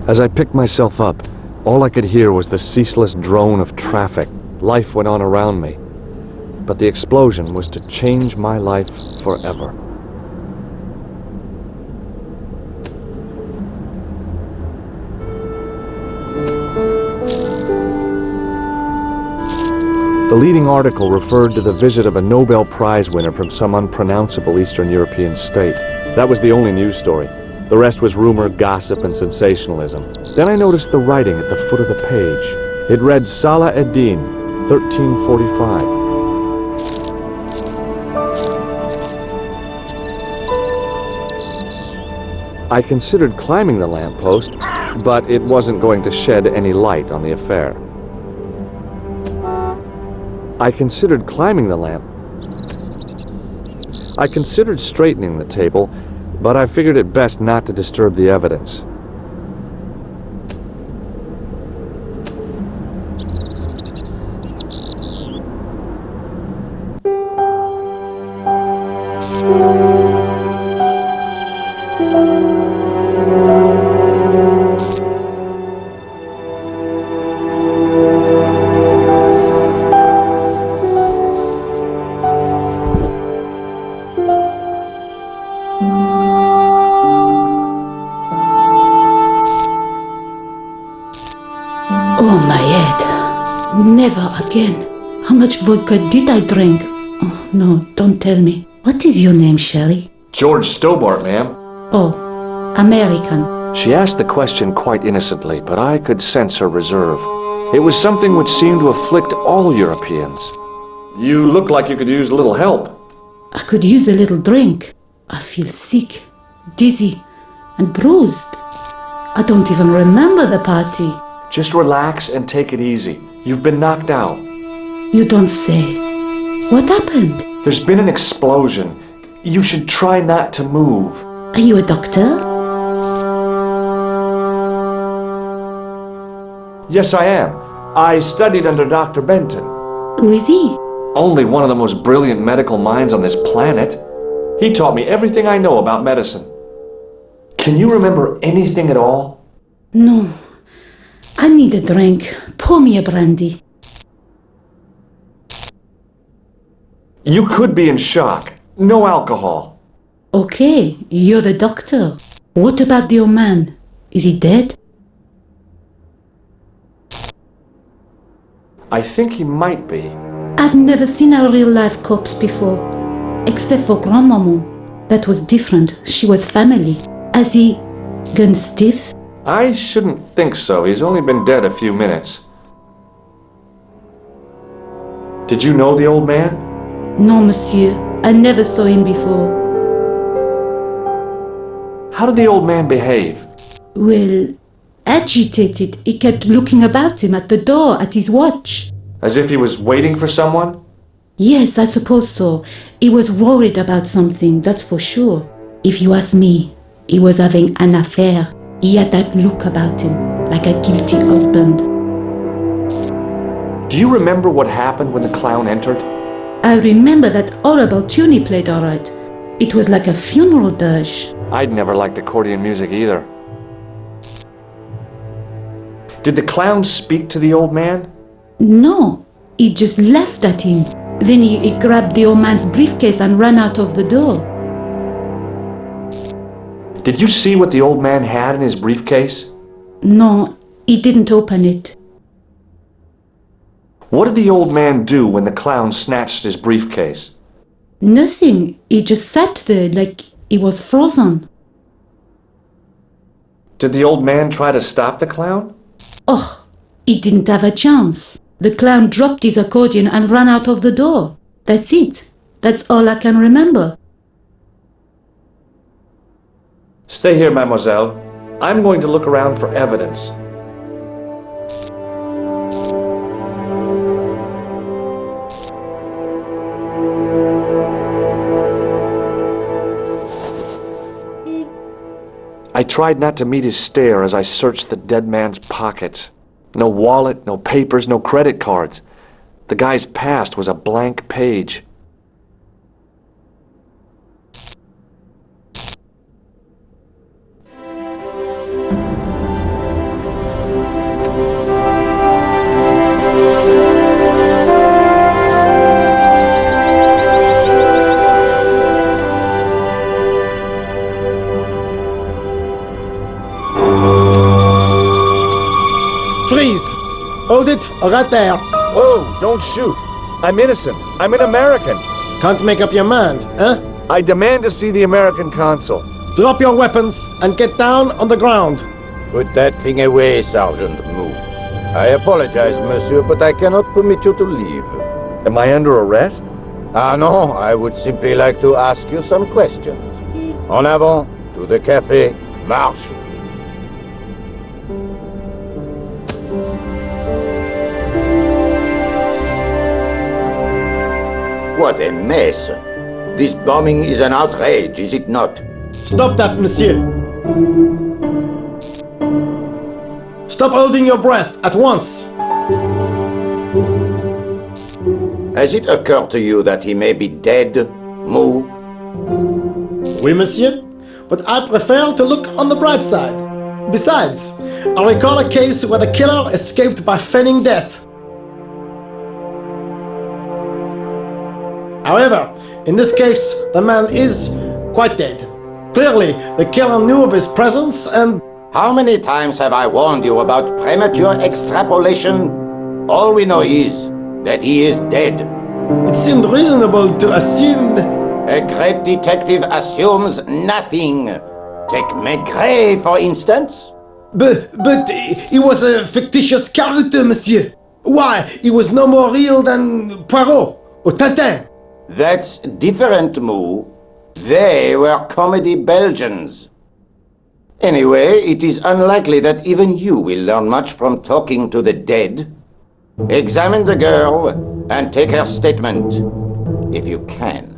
As I picked myself up, all I could hear was the ceaseless drone of traffic. Life went on around me. But the explosion was to change my life forever. The leading article referred to the visit of a Nobel Prize winner from some unpronounceable Eastern European state. That was the only news story. The rest was rumor, gossip, and sensationalism. Then I noticed the writing at the foot of the page. It read Salah ad-Din, 1345. I considered climbing the lamppost, but it wasn't going to shed any light on the affair. I considered straightening the table, but I figured it best not to disturb the evidence. Oh, my head. Never again. How much vodka did I drink? Oh, no, don't tell me. What is your name, Sherry? George Stobbart, ma'am. Oh, American. She asked the question quite innocently, but I could sense her reserve. It was something which seemed to afflict all Europeans. You look like you could use a little help. I could use a little drink. I feel sick, dizzy, and bruised. I don't even remember the party. Just relax and take it easy. You've been knocked out. You don't say. What happened? There's been an explosion. You should try not to move. Are you a doctor? Yes, I am. I studied under Dr. Benton. Who is he? Only one of the most brilliant medical minds on this planet. He taught me everything I know about medicine. Can you remember anything at all? No. I need a drink. Pour me a brandy. You could be in shock. No alcohol. Okay, you're the doctor. What about the old man? Is he dead? I think he might be. I've never seen a real-life corpse before. Except for Grandmaman. That was different. She was family. Has he gone stiff? I shouldn't think so. He's only been dead a few minutes. Did you know the old man? No, monsieur. I never saw him before. How did the old man behave? Well, agitated. He kept looking about him at the door, at his watch. As if he was waiting for someone? Yes, I suppose so. He was worried about something, that's for sure. If you ask me, he was having an affair. He had that look about him, like a guilty husband. Do you remember what happened when the clown entered? I remember that horrible tune he played all right. It was like a funeral dirge. I'd never liked accordion music either. Did the clown speak to the old man? No, he just laughed at him. Then he grabbed the old man's briefcase and ran out of the door. Did you see what the old man had in his briefcase? No, he didn't open it. What did the old man do when the clown snatched his briefcase? Nothing. He just sat there like he was frozen. Did the old man try to stop the clown? Oh, he didn't have a chance. The clown dropped his accordion and ran out of the door. That's it. That's all I can remember. Stay here, mademoiselle. I'm going to look around for evidence. I tried not to meet his stare as I searched the dead man's pockets. No wallet, no papers, no credit cards. The guy's past was a blank page. Hold it, right there. Whoa, don't shoot. I'm innocent. I'm an American. Can't make up your mind, huh? I demand to see the American consul. Drop your weapons and get down on the ground. Put that thing away, Sergeant. Move. I apologize, monsieur, but I cannot permit you to leave. Am I under arrest? Ah, no, I would simply like to ask you some questions. En avant, to the café, marche. What a mess. This bombing is an outrage, is it not? Stop that, monsieur. Stop holding your breath at once. Has it occurred to you that he may be dead, Mou? Oui, monsieur, but I prefer to look on the bright side. Besides, I recall a case where the killer escaped by feigning death. However, in this case, the man is quite dead. Clearly, the killer knew of his presence and... How many times have I warned you about premature extrapolation? All we know is that he is dead. It seemed reasonable to assume... A great detective assumes nothing. Take Maigret, for instance. But he was a fictitious character, monsieur. Why, he was no more real than Poirot or Tintin. That's different, Mou. They were comedy Belgians. Anyway, it is unlikely that even you will learn much from talking to the dead. Examine the girl and take her statement, if you can.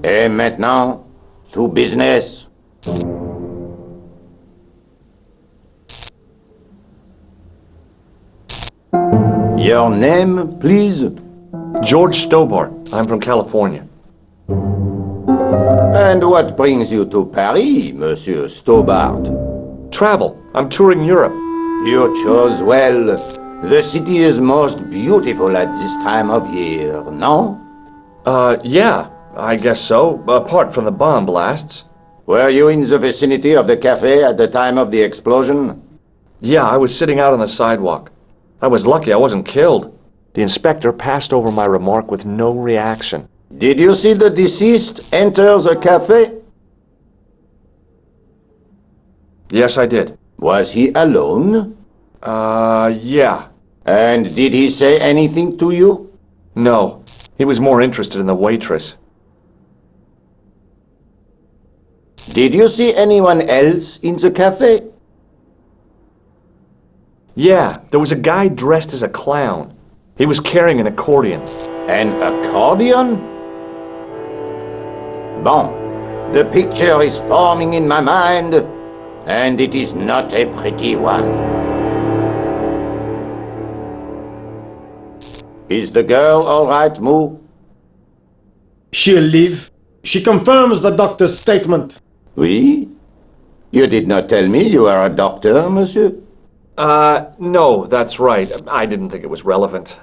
Et maintenant, to business. Your name, please? George Stobbart. I'm from California. And what brings you to Paris, Monsieur Stobbart? Travel. I'm touring Europe. You chose well. The city is most beautiful at this time of year, no? Yeah, I guess so, apart from the bomb blasts. Were you in the vicinity of the cafe at the time of the explosion? Yeah, I was sitting out on the sidewalk. I was lucky I wasn't killed. The inspector passed over my remark with no reaction. Did you see the deceased enter the cafe? Yes, I did. Was he alone? Yeah. And did he say anything to you? No. He was more interested in the waitress. Did you see anyone else in the cafe? Yeah, there was a guy dressed as a clown. He was carrying an accordion. An accordion? Bon, the picture is forming in my mind, and it is not a pretty one. Is the girl all right, Mou? She'll live. She confirms the doctor's statement. Oui? You did not tell me you are a doctor, monsieur? No, that's right. I didn't think it was relevant.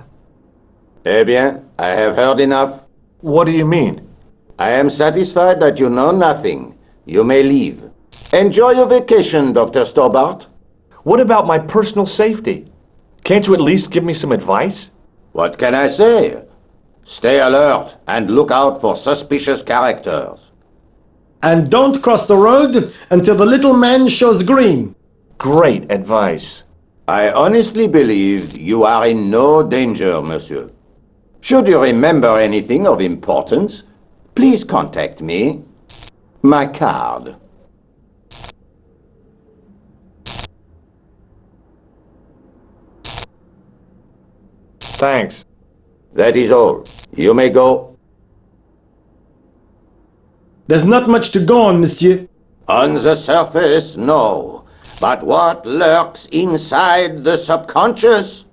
Eh bien, I have heard enough. What do you mean? I am satisfied that you know nothing. You may leave. Enjoy your vacation, Dr. Stobbart. What about my personal safety? Can't you at least give me some advice? What can I say? Stay alert and look out for suspicious characters. And don't cross the road until the little man shows green. Great advice. I honestly believe you are in no danger, monsieur. Should you remember anything of importance, please contact me. My card. Thanks. That is all. You may go. There's not much to go on, monsieur. On the surface, no. But what lurks inside the subconscious?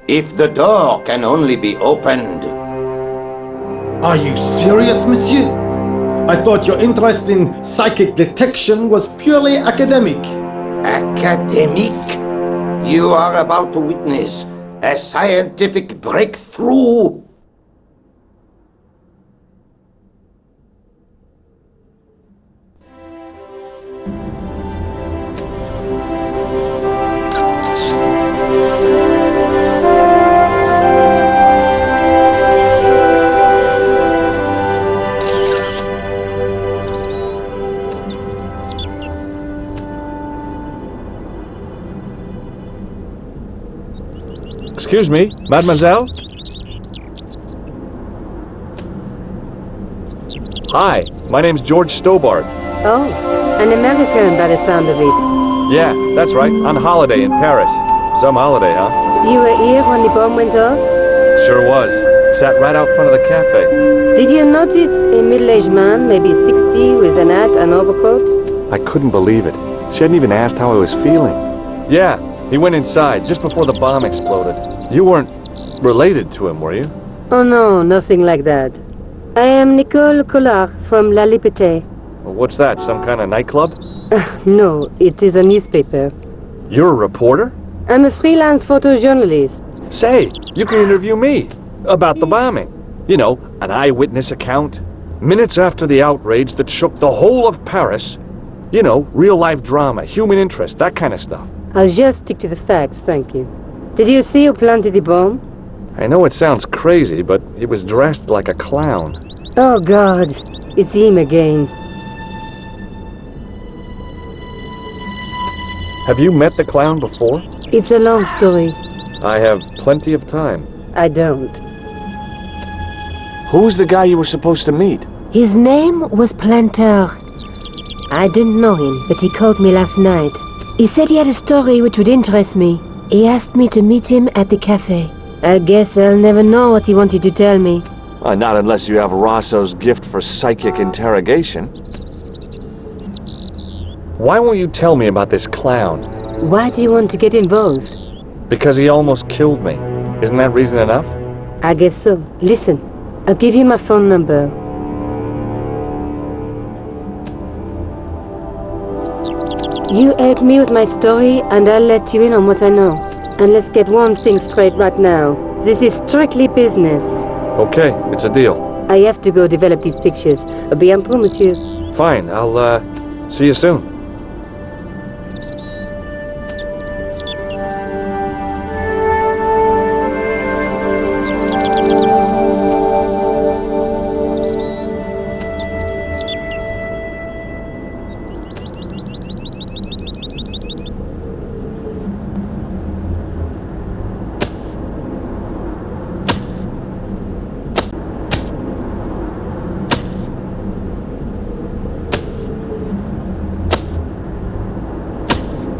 If the door can only be opened. Are you serious, monsieur? I thought your interest in psychic detection was purely academic. Academic? You are about to witness a scientific breakthrough. Excuse me, mademoiselle? Hi, my name's George Stobbart. Oh, an American by the sound of it. Yeah, that's right, on holiday in Paris. Some holiday, huh? You were here when the bomb went off? Sure was. Sat right out front of the cafe. Did you notice a middle-aged man, maybe 60, with an hat and overcoat? I couldn't believe it. She hadn't even asked how I was feeling. Yeah, he went inside just before the bomb exploded. You weren't related to him, were you? Oh no, nothing like that. I am Nicole Collard from La Liberté. Well, what's that, some kind of nightclub? No, it is a newspaper. You're a reporter? I'm a freelance photojournalist. Say, you can interview me about the bombing. You know, an eyewitness account. Minutes after the outrage that shook the whole of Paris. You know, real-life drama, human interest, that kind of stuff. I'll just stick to the facts, thank you. Did you see who planted the bomb? I know it sounds crazy, but he was dressed like a clown. Oh God, it's him again. Have you met the clown before? It's a long story. I have plenty of time. I don't. Who's the guy you were supposed to meet? His name was Planter. I didn't know him, but he called me last night. He said he had a story which would interest me. He asked me to meet him at the cafe. I guess I'll never know what he wanted to tell me. Not unless you have Rosso's gift for psychic interrogation. Why won't you tell me about this clown? Why do you want to get involved? Because he almost killed me. Isn't that reason enough? I guess so. Listen, I'll give you my phone number. You help me with my story and I'll let you in on what I know. And let's get one thing straight right now. This is strictly business. Okay, it's a deal. I have to go develop these pictures. A bientôt, monsieur. Fine, I'll, see you soon.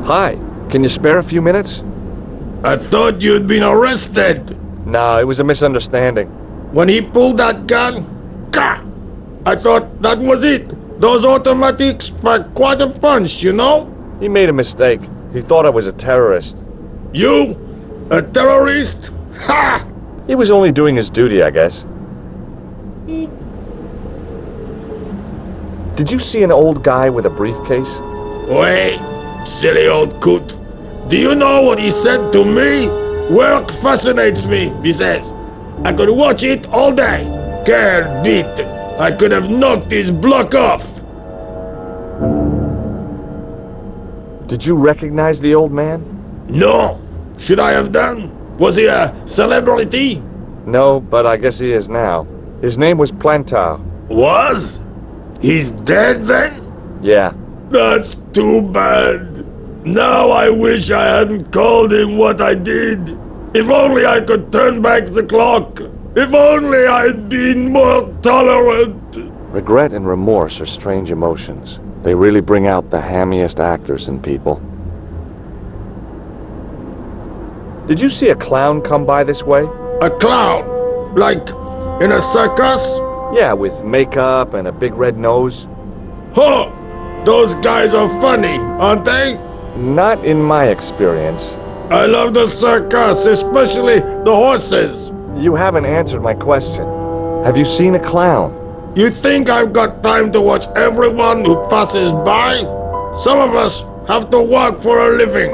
Hi, can you spare a few minutes? I thought you'd been arrested. No, it was a misunderstanding. When he pulled that gun, gah! I thought that was it. Those automatics pack quite a punch, you know? He made a mistake. He thought I was a terrorist. You? A terrorist? Ha! He was only doing his duty, I guess. Did you see an old guy with a briefcase? Wait, silly old coot. Do you know what he said to me? Work fascinates me, he says. I could watch it all day. Quelle bite. I could have knocked his block off. Did you recognize the old man? No. Should I have done? Was he a celebrity? No, but I guess he is now. His name was Plantar. Was? He's dead then? Yeah. That's too bad. Now I wish I hadn't called him what I did. If only I could turn back the clock. If only I'd been more tolerant. Regret and remorse are strange emotions. They really bring out the hammiest actors in people. Did you see a clown come by this way? A clown? Like in a circus? Yeah, with makeup and a big red nose. Huh! Those guys are funny, aren't they? Not in my experience. I love the circus, especially the horses. You haven't answered my question. Have you seen a clown? You think I've got time to watch everyone who passes by? Some of us have to work for a living.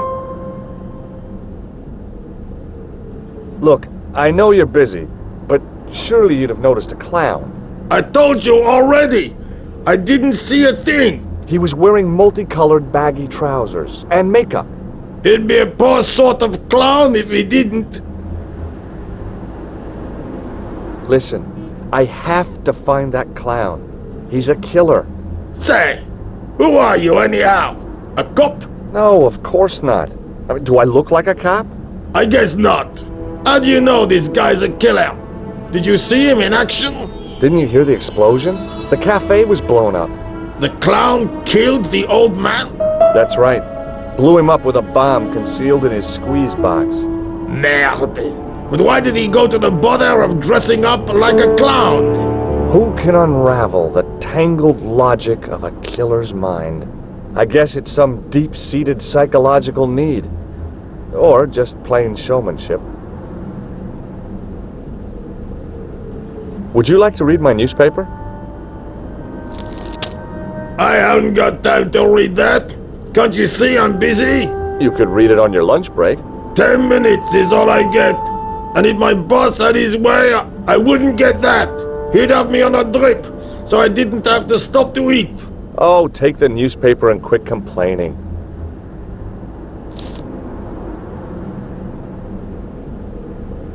Look, I know you're busy, but surely you'd have noticed a clown. I told you already. I didn't see a thing. He was wearing multicolored baggy trousers and makeup. He'd be a poor sort of clown if he didn't. Listen, I have to find that clown. He's a killer. Say, who are you anyhow? A cop? No, of course not. I mean, do I look like a cop? I guess not. How do you know this guy's a killer? Did you see him in action? Didn't you hear the explosion? The cafe was blown up. The clown killed the old man? That's right. Blew him up with a bomb concealed in his squeeze box. Merde. But why did he go to the bother of dressing up like a clown? Who can unravel the tangled logic of a killer's mind? I guess it's some deep-seated psychological need. Or just plain showmanship. Would you like to read my newspaper? I haven't got time to read that. Can't you see I'm busy? You could read it on your lunch break. 10 minutes is all I get. And if my boss had his way, I wouldn't get that. He'd have me on a drip, so I didn't have to stop to eat. Oh, take the newspaper and quit complaining.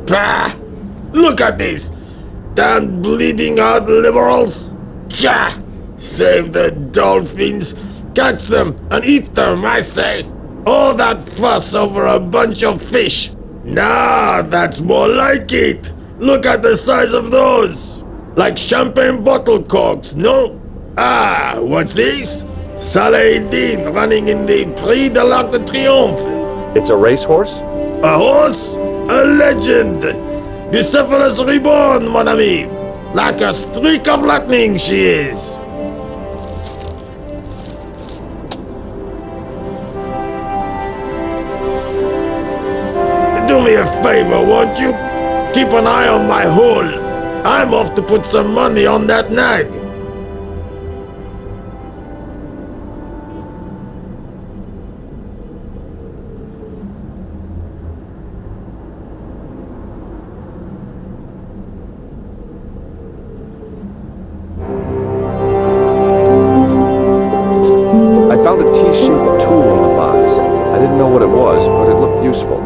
Pah! Look at this! Damn bleeding out liberals! Tcha! Save the dolphins! Catch them and eat them, I say! All that fuss over a bunch of fish! Nah, that's more like it! Look at the size of those! Like champagne bottle corks, no? Ah, what's this? Saladin running in the Prix de l'Arc de Triomphe! It's a racehorse? A horse? A legend! Bucephalus reborn, mon ami! Like a streak of lightning she is! Do me a favor, won't you? Keep an eye on my hole. I'm off to put some money on that nag. I found a T-shaped tool in the box. I didn't know what it was, but it looked useful.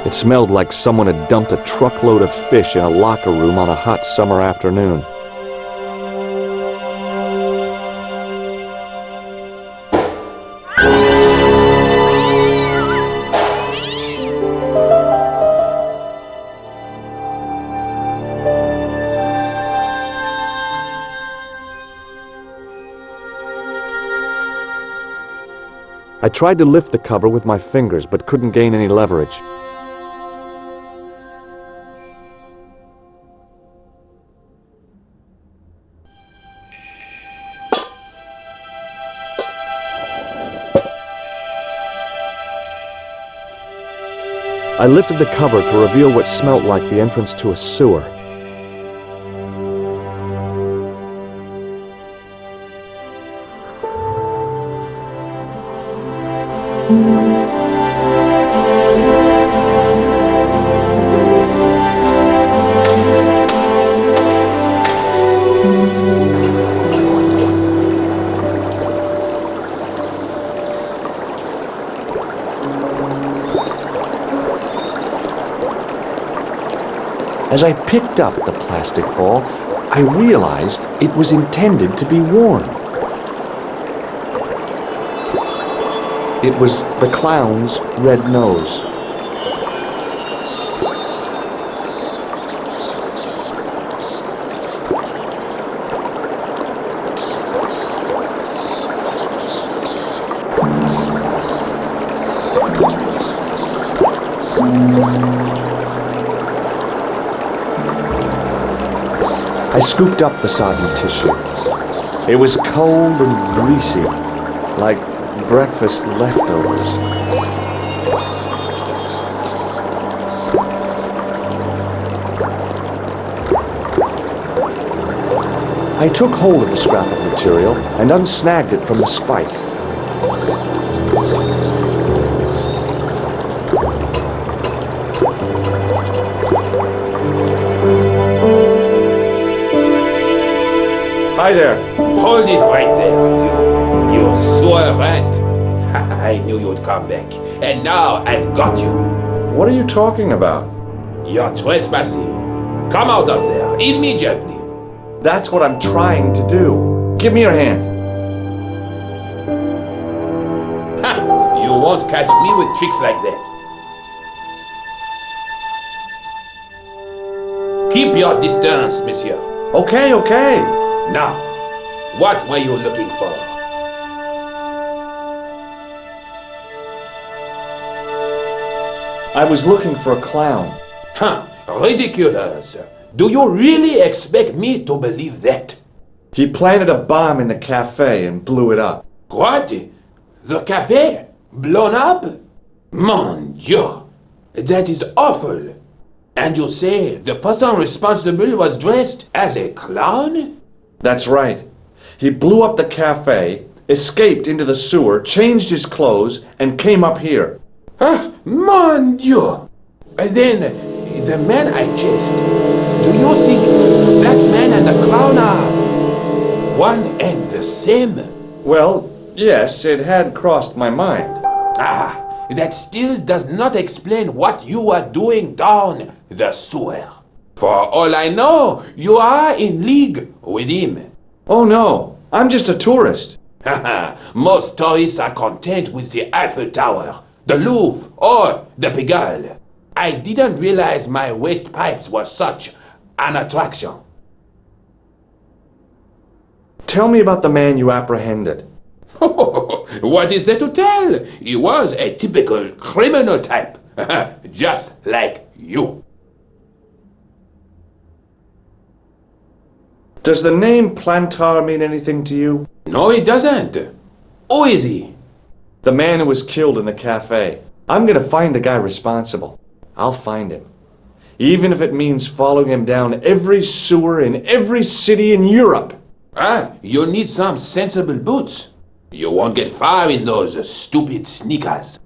It smelled like someone had dumped a truckload of fish in a locker room on a hot summer afternoon. I tried to lift the cover with my fingers, but couldn't gain any leverage. I lifted the cover to reveal what smelt like the entrance to a sewer. As I picked up the plastic ball, I realized it was intended to be worn. It was the clown's red nose. scooped up the soggy tissue. It was cold and greasy, like breakfast leftovers. I took hold of the scrap of material and unsnagged it from the spike. Hi there. Hold it right there, you sewer rat. I knew you'd come back, and now I've got you. What are you talking about? You're trespassing. Come out of there, immediately. That's what I'm trying to do. Give me your hand. Ha! You won't catch me with tricks like that. Keep your distance, monsieur. Okay, okay. Now, what were you looking for? I was looking for a clown. Huh, ridiculous. Do you really expect me to believe that? He planted a bomb in the cafe and blew it up. What? The cafe? Blown up? Mon Dieu, that is awful. And you say the person responsible was dressed as a clown? That's right. He blew up the cafe, escaped into the sewer, changed his clothes, and came up here. Ah, mon Dieu. Then, the man I chased, do you think that man and the clown are one and the same? Well, yes, it had crossed my mind. Ah, that still does not explain what you are doing down the sewer. For all I know, you are in league with him. Oh no, I'm just a tourist. Haha, most tourists are content with the Eiffel Tower, the Louvre, or the Pigalle. I didn't realize my waste pipes were such an attraction. Tell me about the man you apprehended. What is there to tell? He was a typical criminal type, just like you. Does the name Plantar mean anything to you? No, it doesn't. Who is he? The man who was killed in the cafe. I'm gonna find the guy responsible. I'll find him. Even if it means following him down every sewer in every city in Europe. Ah, you need some sensible boots. You won't get far in those stupid sneakers.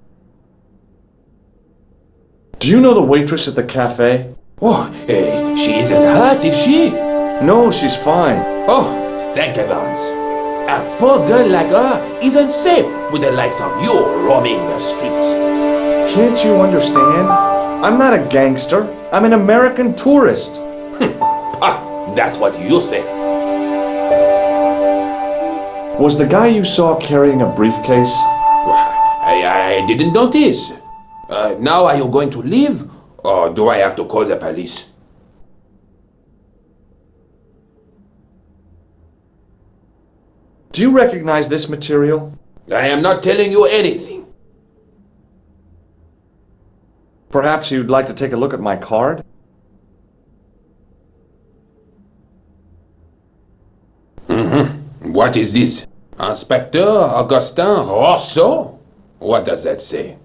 Do you know the waitress at the cafe? Oh, she isn't hurt, is she? No, she's fine. Oh, thank heavens. A poor girl like her isn't safe with the likes of you roaming the streets. Can't you understand? I'm not a gangster. I'm an American tourist. Ah, that's what you say. Was the guy you saw carrying a briefcase? I didn't notice. Now are you going to leave? Or do I have to call the police? Do you recognize this material? I am not telling you anything. Perhaps you'd like to take a look at my card? What is this? Inspector Augustin Rousseau? What does that say?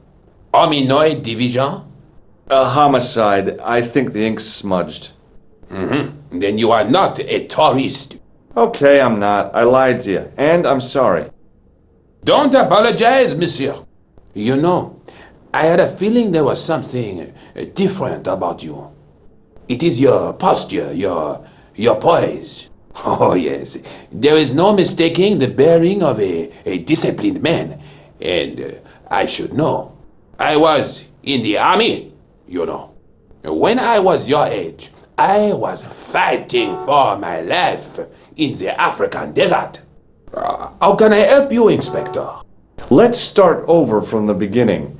Hominoid Division? A homicide. I think the ink's smudged. Then you are not a tourist. Okay, I'm not. I lied to you. And I'm sorry. Don't apologize, monsieur. You know, I had a feeling there was something different about you. It is your posture, your poise. Oh, yes. There is no mistaking the bearing of a disciplined man. And I should know. I was in the army, you know. When I was your age, I was fighting for my life in the African desert. How can I help you, Inspector? Let's start over from the beginning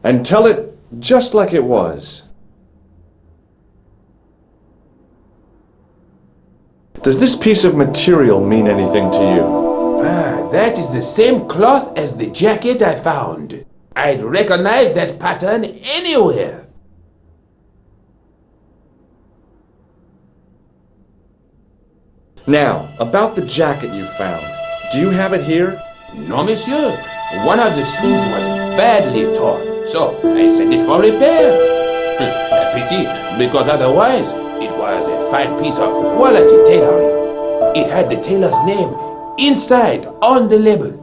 and tell it just like it was. Does this piece of material mean anything to you? That is the same cloth as the jacket I found. I'd recognize that pattern anywhere. Now, about the jacket you found. Do you have it here? No, monsieur. One of the sleeves was badly torn, so I sent it for repair. A pity, because otherwise it was a fine piece of quality tailoring. It had the tailor's name inside on the label.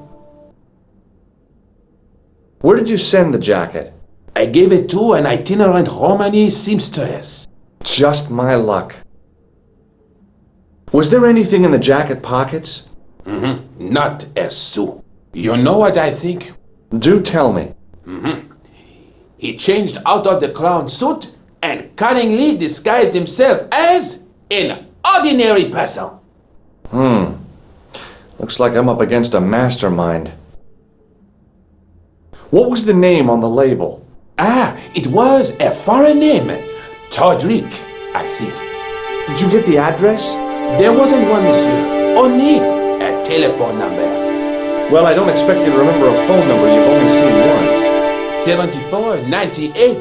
Where did you send the jacket? I gave it to an itinerant Romani seamstress. Just my luck. Was there anything in the jacket pockets? Not a sou. You know what I think? Do tell me. He changed out of the clown suit and cunningly disguised himself as an ordinary person. Looks like I'm up against a mastermind. What was the name on the label? It was a foreign name. Todrick, I think. Did you get the address? There wasn't one, monsieur. Only a telephone number. Well, I don't expect you to remember a phone number you've only seen once. 74 98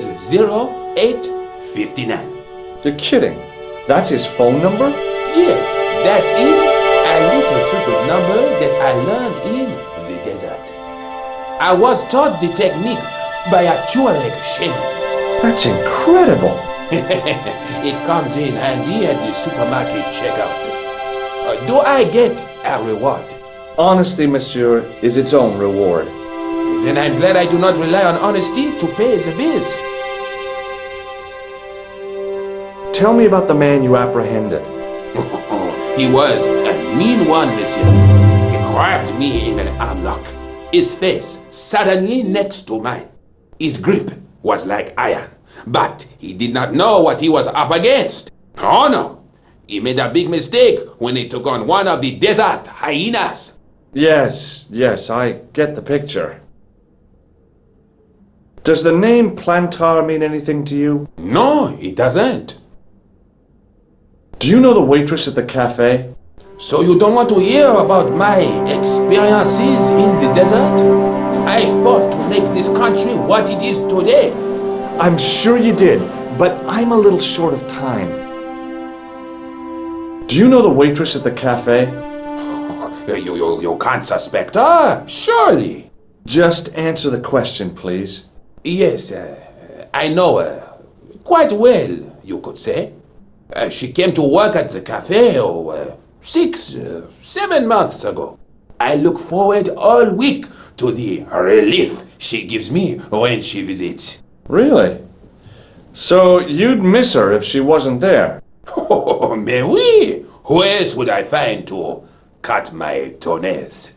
08 59. You're kidding. That's his phone number? Yes, that's it. A little trick of number that I learned in the desert. I was taught the technique by a Tuareg shaman. That's incredible. It comes in handy at the supermarket checkout. Do I get a reward? Honesty, monsieur, is its own reward. Then I'm glad I do not rely on honesty to pay the bills. Tell me about the man you apprehended. He was a mean one, monsieur. He grabbed me in an armlock. His face suddenly next to mine. His grip was like iron, but he did not know what he was up against. Oh no! He made a big mistake when he took on one of the desert hyenas. Yes, I get the picture. Does the name Plantar mean anything to you? No, it doesn't. Do you know the waitress at the cafe? So you don't want to hear about my experiences in the desert? I fought to make this country what it is today. I'm sure you did, but I'm a little short of time. Do you know the waitress at the cafe? You can't suspect her, surely. Just answer the question, please. Yes, I know her. Quite well, you could say. She came to work at the cafe 6, 7 months ago. I look forward all week to the relief she gives me when she visits. Really? So you'd miss her if she wasn't there? Oh, mais oui! Who else would I find to cut my toenails?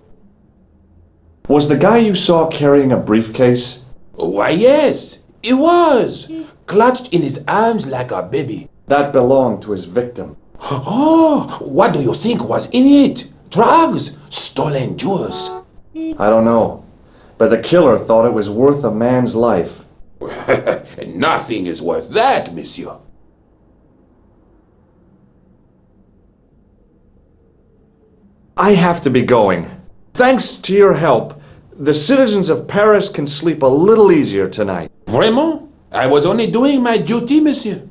Was the guy you saw carrying a briefcase? Why, yes, he was. Clutched in his arms like a baby. That belonged to his victim. Oh, what do you think was in it? Drugs? Stolen jewels? I don't know, but the killer thought it was worth a man's life. Nothing is worth that, monsieur. I have to be going. Thanks to your help, the citizens of Paris can sleep a little easier tonight. Vraiment? I was only doing my duty, monsieur.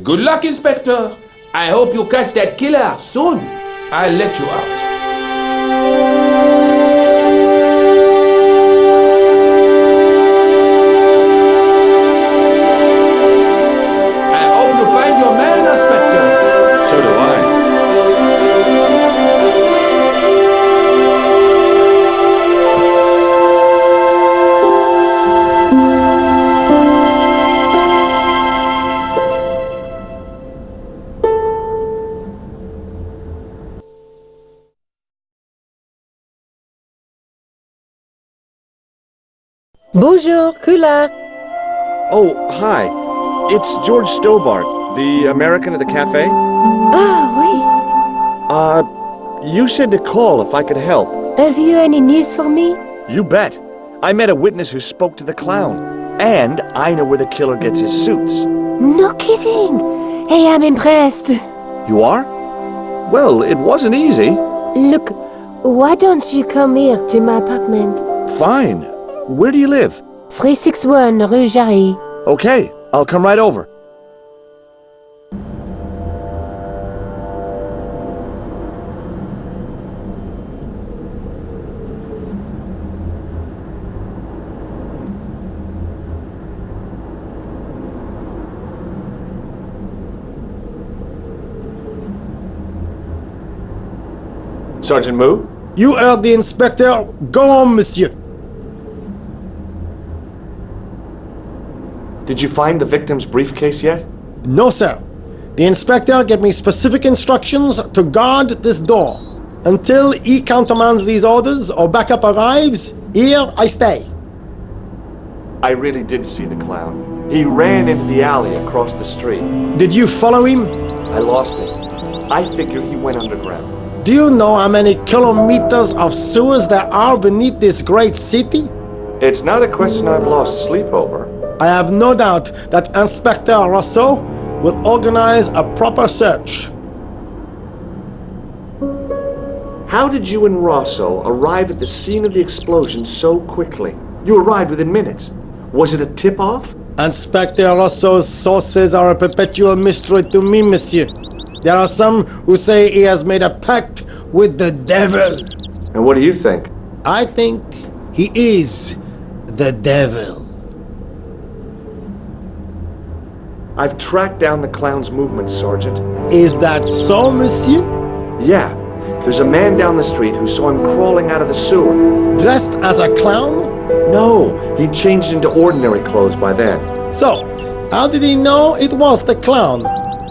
Good luck, Inspector. I hope you catch that killer soon. I'll let you out. I hope you find your man, Inspector. So do I. Bonjour, Kula. Oh, hi. It's George Stobbart, the American at the cafe. Ah, oui. You said to call if I could help. Have you any news for me? You bet. I met a witness who spoke to the clown. And I know where the killer gets his suits. No kidding. Hey, I'm impressed. You are? Well, it wasn't easy. Look, why don't you come here to my apartment? Fine. Where do you live? 361 Rue Jarry. Okay, I'll come right over. Sergeant Moo? You heard the inspector. Go on, monsieur. Did you find the victim's briefcase yet? No, sir. The inspector gave me specific instructions to guard this door. Until he countermands these orders or backup arrives, here I stay. I really did see the clown. He ran into the alley across the street. Did you follow him? I lost him. I figured he went underground. Do you know how many kilometers of sewers there are beneath this great city? It's not a question I've lost sleep over. I have no doubt that Inspector Rousseau will organize a proper search. How did you and Rosso arrive at the scene of the explosion so quickly? You arrived within minutes. Was it a tip-off? Inspector Rousseau's sources are a perpetual mystery to me, monsieur. There are some who say he has made a pact with the devil. And what do you think? I think he is the devil. I've tracked down the clown's movements, Sergeant. Is that so, monsieur? Yeah. There's a man down the street who saw him crawling out of the sewer. Dressed as a clown? No, he'd changed into ordinary clothes by then. So, how did he know it was the clown?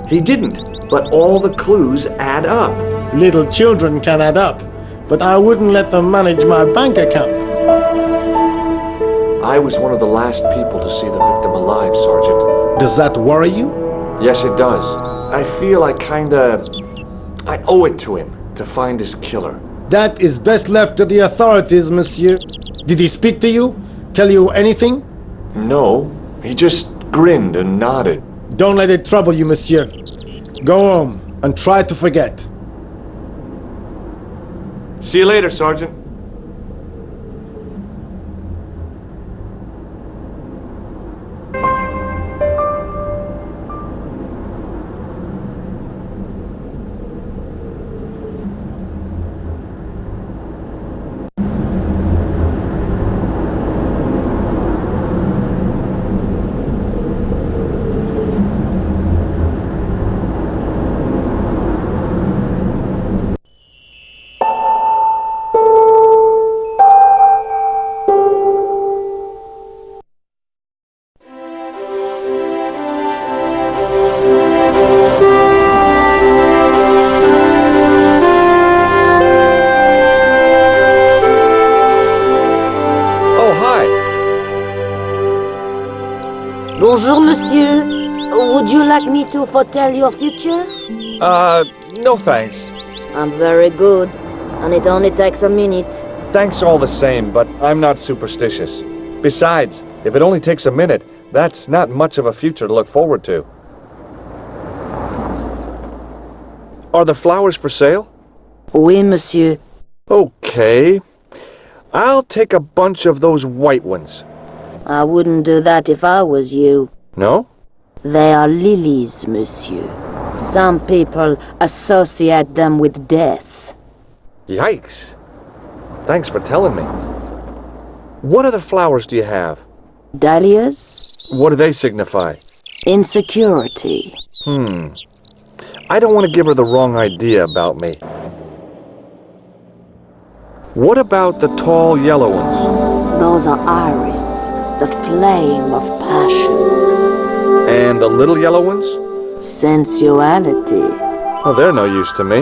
He didn't, but all the clues add up. Little children can add up, but I wouldn't let them manage my bank account. I was one of the last people to see the victim alive, Sergeant. Does that worry you? Yes, it does. I feel I owe it to him to find his killer. That is best left to the authorities, monsieur. Did he speak to you? Tell you anything? No, he just grinned and nodded. Don't let it trouble you, monsieur. Go home and try to forget. See you later, Sergeant. Bonjour, monsieur. Would you like me to foretell your future? No thanks. I'm very good, and it only takes a minute. Thanks all the same, but I'm not superstitious. Besides, if it only takes a minute, that's not much of a future to look forward to. Are the flowers for sale? Oui, monsieur. Okay. I'll take a bunch of those white ones. I wouldn't do that if I was you. No? They are lilies, monsieur. Some people associate them with death. Yikes. Thanks for telling me. What other flowers do you have? Dahlias? What do they signify? Insecurity. I don't want to give her the wrong idea about me. What about the tall yellow ones? Those are iris, the flame of passion. And the little yellow ones? Sensuality. Oh, they're no use to me.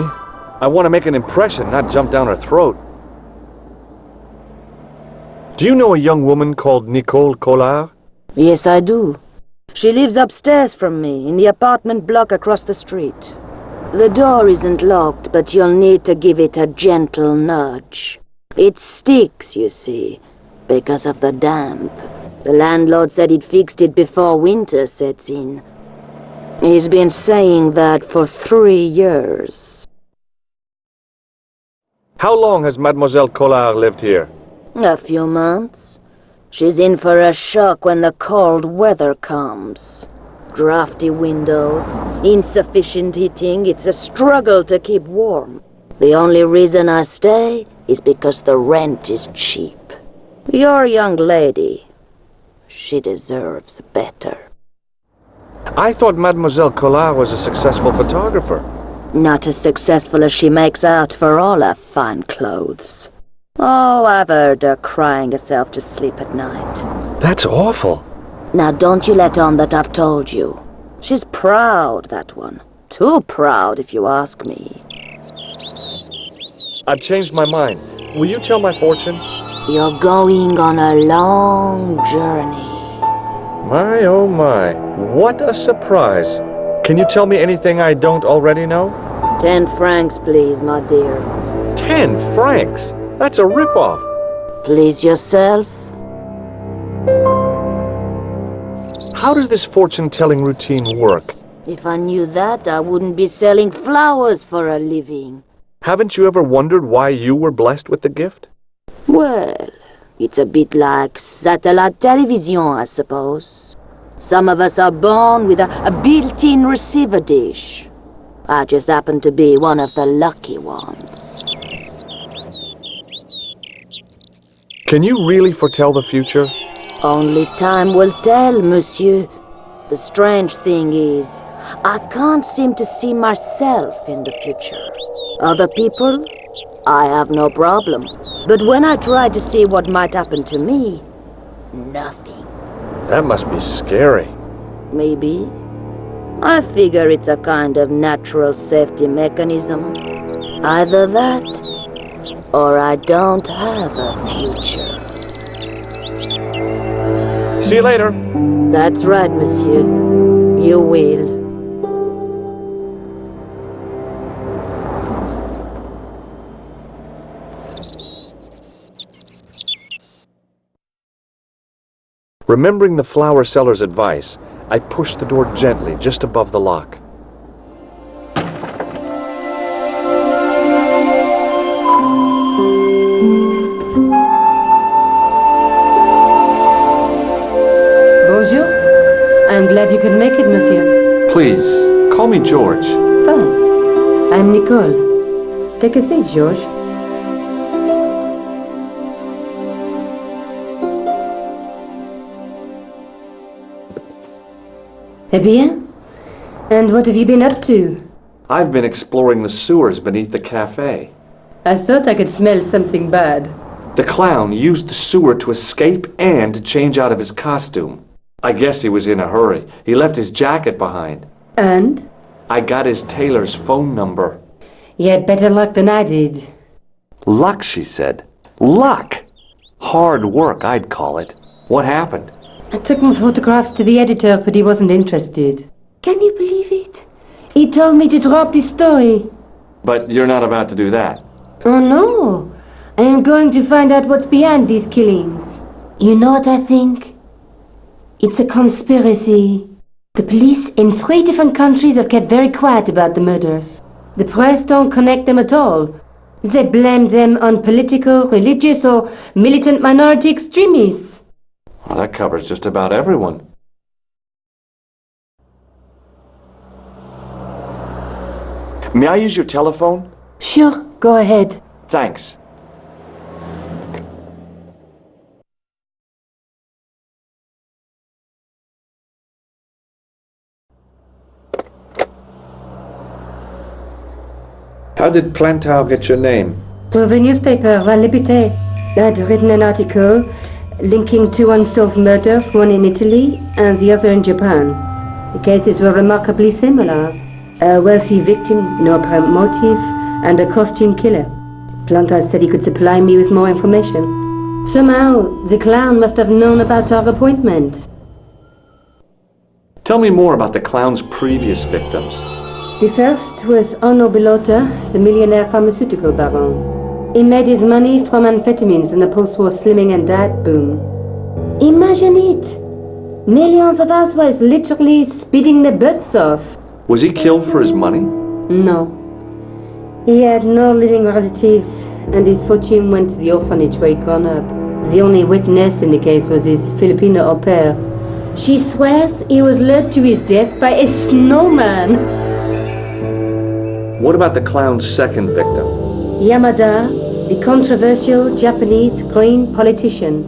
I want to make an impression, not jump down her throat. Do you know a young woman called Nicole Collard? Yes, I do. She lives upstairs from me, in the apartment block across the street. The door isn't locked, but you'll need to give it a gentle nudge. It sticks, you see, because of the damp. The landlord said he'd fixed it before winter sets in. He's been saying that for 3 years. How long has Mademoiselle Collard lived here? A few months. She's in for a shock when the cold weather comes. Drafty windows, insufficient heating, it's a struggle to keep warm. The only reason I stay is because the rent is cheap. You're a young lady. She deserves better. I thought Mademoiselle Collard was a successful photographer. Not as successful as she makes out for all her fine clothes. Oh, I've heard her crying herself to sleep at night. That's awful. Now don't you let on that I've told you. She's proud, that one. Too proud, if you ask me. I've changed my mind. Will you tell my fortune? You're going on a long journey. My, oh my. What a surprise. Can you tell me anything I don't already know? 10 francs, please, my dear. 10 francs? That's a ripoff. Please yourself. How does this fortune-telling routine work? If I knew that, I wouldn't be selling flowers for a living. Haven't you ever wondered why you were blessed with the gift? Well, it's a bit like satellite television, I suppose. Some of us are born with a built-in receiver dish. I just happen to be one of the lucky ones. Can you really foretell the future? Only time will tell, monsieur. The strange thing is, I can't seem to see myself in the future. Other people, I have no problem. But when I try to see what might happen to me, nothing. That must be scary. Maybe. I figure it's a kind of natural safety mechanism. Either that, or I don't have a future. See you later. That's right, monsieur. You will. Remembering the flower seller's advice, I pushed the door gently just above the lock. Bonjour. I'm glad you could make it, monsieur. Please, call me George. Fine. I'm Nicole. Take a seat, George. Eh bien? And what have you been up to? I've been exploring the sewers beneath the cafe. I thought I could smell something bad. The clown used the sewer to escape and to change out of his costume. I guess he was in a hurry. He left his jacket behind. And? I got his tailor's phone number. You had better luck than I did. Luck, she said. Luck! Hard work, I'd call it. What happened? I took my photographs to the editor, but he wasn't interested. Can you believe it? He told me to drop his story. But you're not about to do that. Oh no! I am going to find out what's behind these killings. You know what I think? It's a conspiracy. The police in 3 different countries have kept very quiet about the murders. The press don't connect them at all. They blame them on political, religious, or militant minority extremists. Well, that covers just about everyone. May I use your telephone? Sure, go ahead. Thanks. How did Plantar get your name? Well, the newspaper, La Liberté, had written an article linking 2 unsolved murders, one in Italy and the other in Japan. The cases were remarkably similar. A wealthy victim, no apparent motive, and a costume killer. Plantar said he could supply me with more information. Somehow, the clown must have known about our appointment. Tell me more about the clown's previous victims. The first was Onno Bellotta, the millionaire pharmaceutical baron. He made his money from amphetamines in the post-war slimming and diet boom. Imagine it! Millions of housewives literally speeding their butts off. Was he killed for his money? No. He had no living relatives, and his fortune went to the orphanage where he'd grown up. The only witness in the case was his Filipino au pair. She swears he was led to his death by a snowman. What about the clown's second victim? Yamada, the controversial Japanese green politician.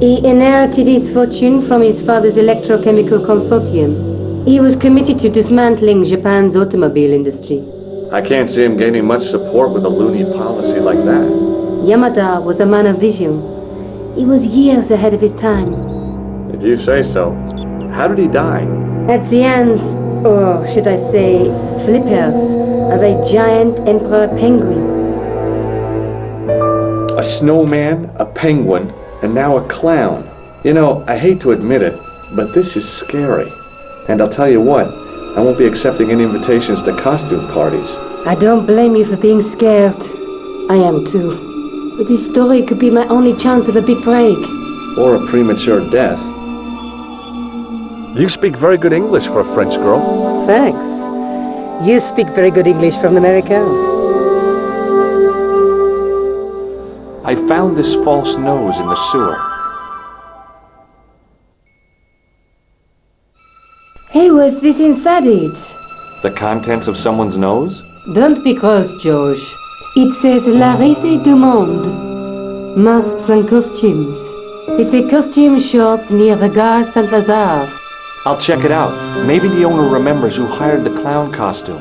He inherited his fortune from his father's electrochemical consortium. He was committed to dismantling Japan's automobile industry. I can't see him gaining much support with a loony policy like that. Yamada was a man of vision. He was years ahead of his time. If you say so. How did he die? At the hands, or should I say, flippers, of a giant emperor penguin. A snowman, a penguin, and now a clown. You know, I hate to admit it, but this is scary. And I'll tell you what, I won't be accepting any invitations to costume parties. I don't blame you for being scared. I am too. But this story could be my only chance of a big break. Or a premature death. You speak very good English for a French girl. Thanks. You speak very good English from America. I found this false nose in the sewer. Hey, what's this inside it? The contents of someone's nose? Don't be cross, George. It says La Risée du Monde. Masks and costumes. It's a costume shop near the Gare Saint-Lazare. I'll check it out. Maybe the owner remembers who hired the clown costume.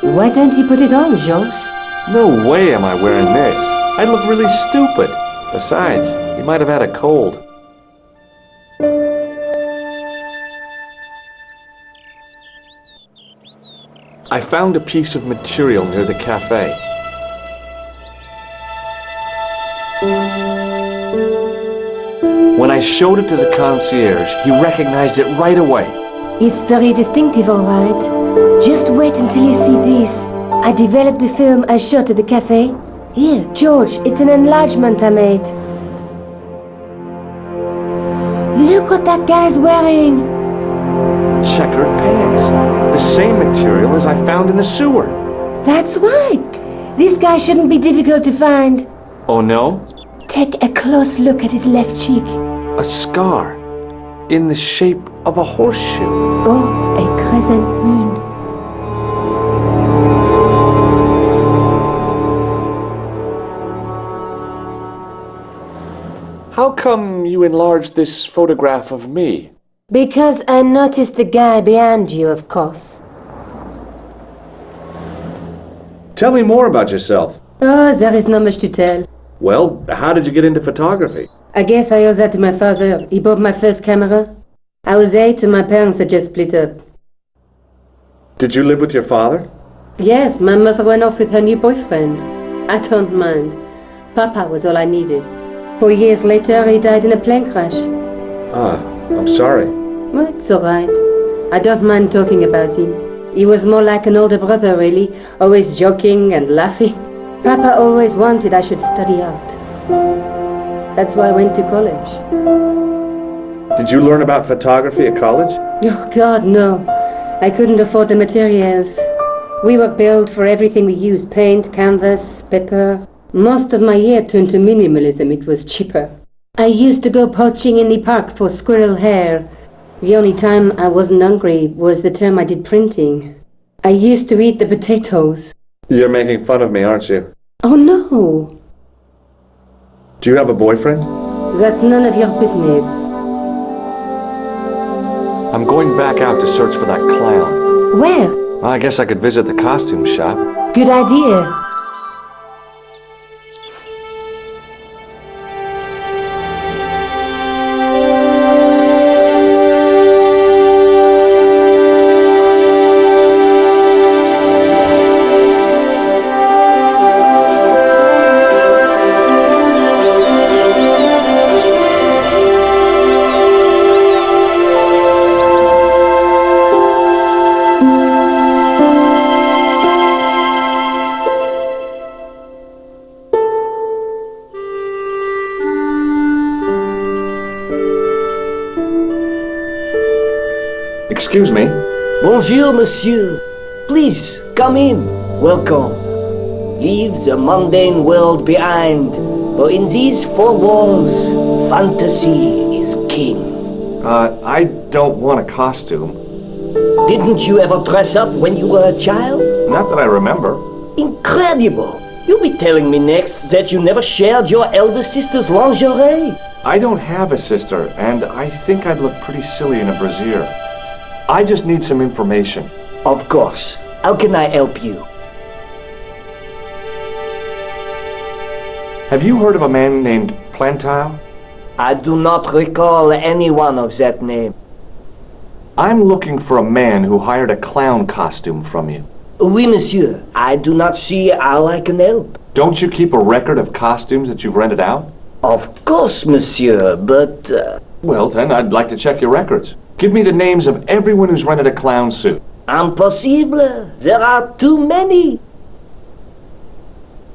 Why don't you put it on, George? No way am I wearing this. I'd look really stupid. Besides, he might have had a cold. I found a piece of material near the cafe. When I showed it to the concierge, he recognized it right away. It's very distinctive, all right. Just wait until you see this. I developed the film I shot at the cafe. Here, George, it's an enlargement I made. Look what that guy's wearing. Checkered pants. The same material as I found in the sewer. That's right. This guy shouldn't be difficult to find. Oh no? Take a close look at his left cheek. A scar. In the shape of a horseshoe. Oh, a crescent moon. How come you enlarged this photograph of me? Because I noticed the guy behind you, of course. Tell me more about yourself. Oh, there is not much to tell. Well, how did you get into photography? I guess I owe that to my father. He bought my first camera. I was 8 and my parents had just split up. Did you live with your father? Yes, my mother went off with her new boyfriend. I don't mind. Papa was all I needed. 4 years later, he died in a plane crash. Ah, I'm sorry. Well, it's all right. I don't mind talking about him. He was more like an older brother, really, always joking and laughing. Papa always wanted I should study art. That's why I went to college. Did you learn about photography at college? Oh, God, no. I couldn't afford the materials. We were billed for everything we used. Paint, canvas, paper. Most of my year turned to minimalism. It was cheaper. I used to go poaching in the park for squirrel hair. The only time I wasn't hungry was the term I did printing. I used to eat the potatoes. You're making fun of me, aren't you? Oh, no. Do you have a boyfriend? That's none of your business. I'm going back out to search for that clown. Where? Well, I guess I could visit the costume shop. Good idea. Excuse me. Bonjour, monsieur. Please, come in. Welcome. Leave the mundane world behind, for in these four walls, fantasy is king. I don't want a costume. Didn't you ever dress up when you were a child? Not that I remember. Incredible! You'll be telling me next that you never shared your elder sister's lingerie. I don't have a sister, and I think I'd look pretty silly in a brassiere. I just need some information. Of course. How can I help you? Have you heard of a man named Plantile? I do not recall anyone of that name. I'm looking for a man who hired a clown costume from you. Oui, monsieur. I do not see how I can help. Don't you keep a record of costumes that you've rented out? Of course, monsieur, but... Well, then I'd like to check your records. Give me the names of everyone who's rented a clown suit. Impossible. There are too many.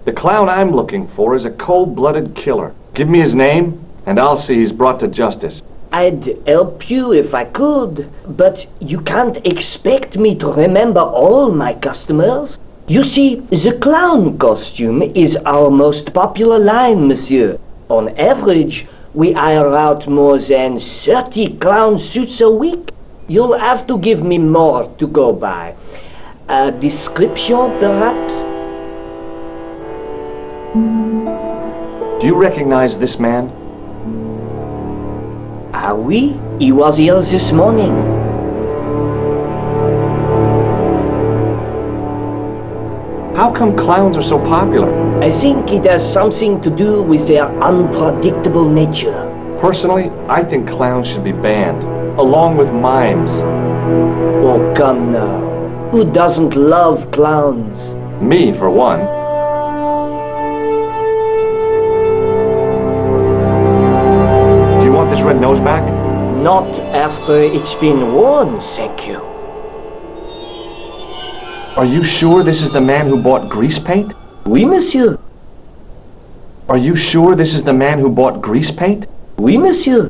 The clown I'm looking for is a cold-blooded killer. Give me his name, and I'll see he's brought to justice. I'd help you if I could, but you can't expect me to remember all my customers. You see, the clown costume is our most popular line, monsieur. On average, we hire out more than 30 clown suits a week. You'll have to give me more to go by. A description, perhaps? Do you recognize this man? Ah oui, he was here this morning. How come clowns are so popular? I think it has something to do with their unpredictable nature. Personally, I think clowns should be banned, along with mimes. Oh, come now. Who doesn't love clowns? Me, for one. Do you want this red nose back? Not after it's been worn, thank you. Are you sure this is the man who bought grease paint? Oui, monsieur. Are you sure this is the man who bought grease paint? Oui, monsieur.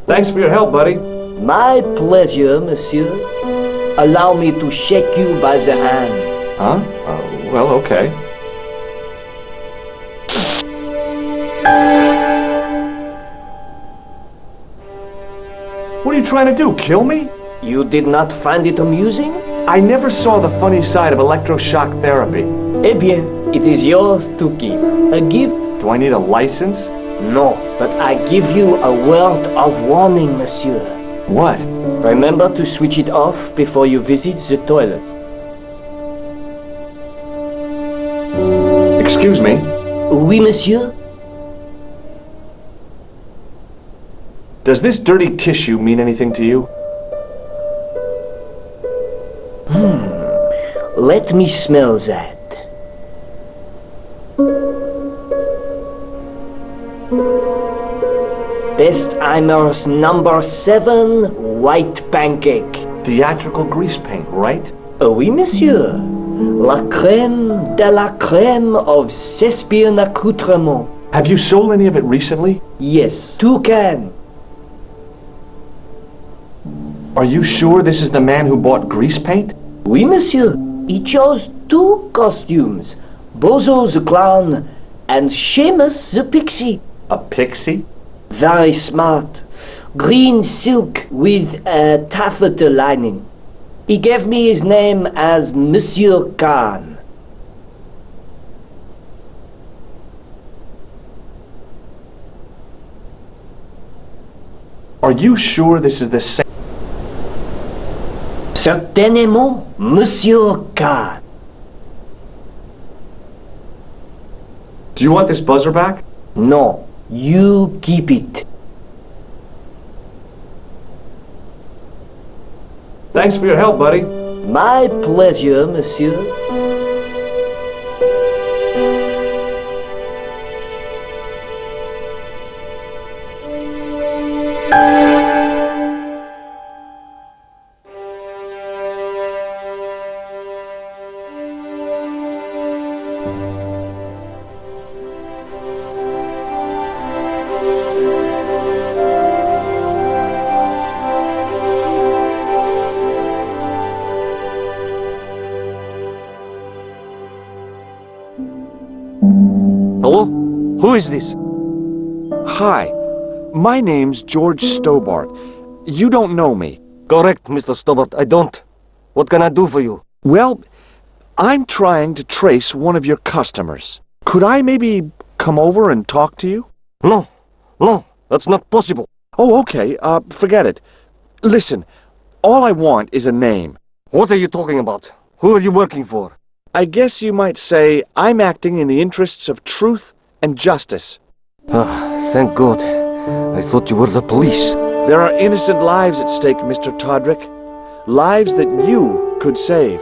Thanks for your help, buddy. My pleasure, monsieur. Allow me to shake you by the hand. Huh? Well, okay. What are you trying to do, kill me? You did not find it amusing? I never saw the funny side of electroshock therapy. Eh bien, it is yours to keep. A gift? Do I need a license? No, but I give you a word of warning, monsieur. What? Remember to switch it off before you visit the toilet. Excuse me? Oui, monsieur? Does this dirty tissue mean anything to you? Let me smell that. Bestheimer's number 7 white pancake. Theatrical grease paint, right? Oui, monsieur. La crème de la crème of Thespian accoutrement. Have you sold any of it recently? Yes, 2 cans. Are you sure this is the man who bought grease paint? Oui, monsieur. He chose 2 costumes. Bozo the clown and Seamus the pixie. A pixie? Very smart. Green silk with a taffeta lining. He gave me his name as Monsieur Khan. Are you sure this is the same? Certainement, Monsieur Khan. Do you want this buzzer back? No, you keep it. Thanks for your help, buddy. My pleasure, monsieur. Hello? Who is this? Hi. My name's George Stobbart. You don't know me. Correct, Mr. Stobbart. I don't. What can I do for you? Well, I'm trying to trace one of your customers. Could I maybe come over and talk to you? No. No, that's not possible. Oh, okay. Forget it. Listen, all I want is a name. What are you talking about? Who are you working for? I guess you might say I'm acting in the interests of truth and justice. Ah, thank God. I thought you were the police. There are innocent lives at stake, Mr. Todrick. Lives that you could save.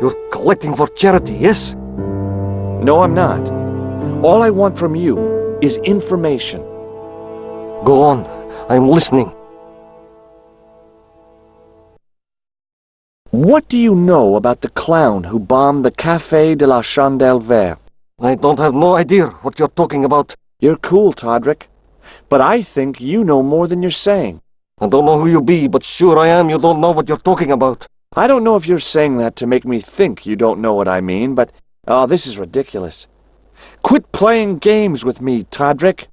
You're collecting for charity, yes? No, I'm not. All I want from you is information. Go on. I'm listening. What do you know about the clown who bombed the Café de la Chandelle Verte? I don't have no idea what you're talking about. You're cool, Todrick. But I think you know more than you're saying. I don't know who you be, but sure I am you don't know what you're talking about. I don't know if you're saying that to make me think you don't know what I mean, but... oh, this is ridiculous. Quit playing games with me, Todrick.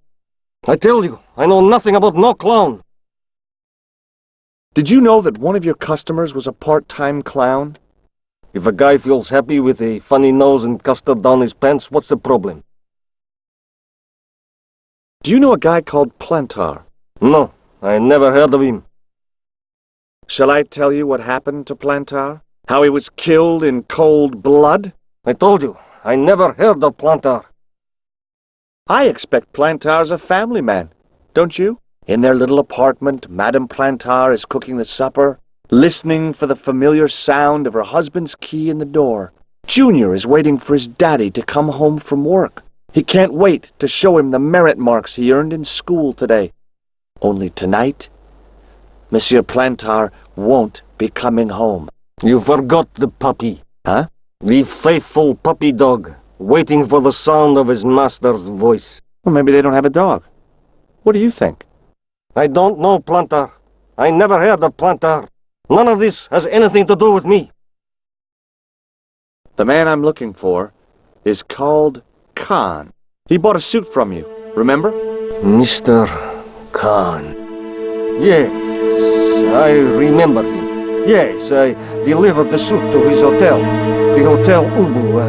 I tell you, I know nothing about no clown. Did you know that one of your customers was a part-time clown? If a guy feels happy with a funny nose and custard down his pants, what's the problem? Do you know a guy called Plantar? No, I never heard of him. Shall I tell you what happened to Plantar? How he was killed in cold blood? I told you, I never heard of Plantar. I expect Plantar's a family man, don't you? In their little apartment, Madame Plantar is cooking the supper, listening for the familiar sound of her husband's key in the door. Junior is waiting for his daddy to come home from work. He can't wait to show him the merit marks he earned in school today. Only tonight, Monsieur Plantar won't be coming home. You forgot the puppy. Huh? The faithful puppy dog, waiting for the sound of his master's voice. Well, maybe they don't have a dog. What do you think? I don't know Plantar. I never heard of Plantar. None of this has anything to do with me. The man I'm looking for is called Khan. He bought a suit from you, remember? Mr. Khan. Yes, I remember him. Yes, I delivered the suit to his hotel. The Hotel Ubu.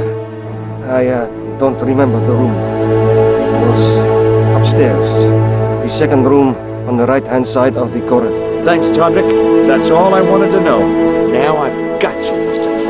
I don't remember the room. It was upstairs. The second room on the right-hand side of the corridor. Thanks, Todrick. That's all I wanted to know. Now I've got you, Mr. Clown.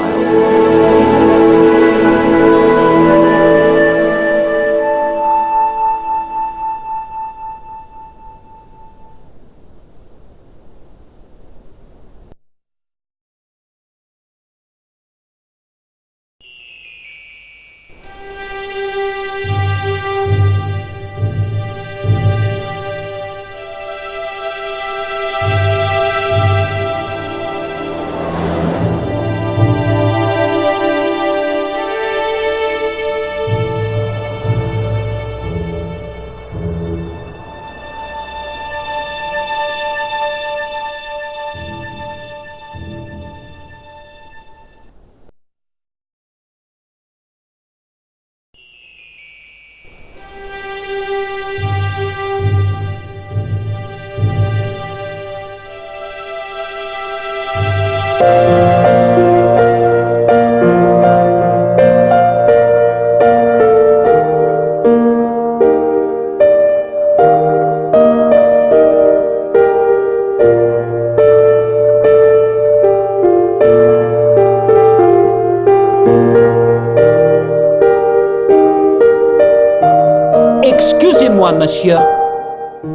Excusez-moi, monsieur.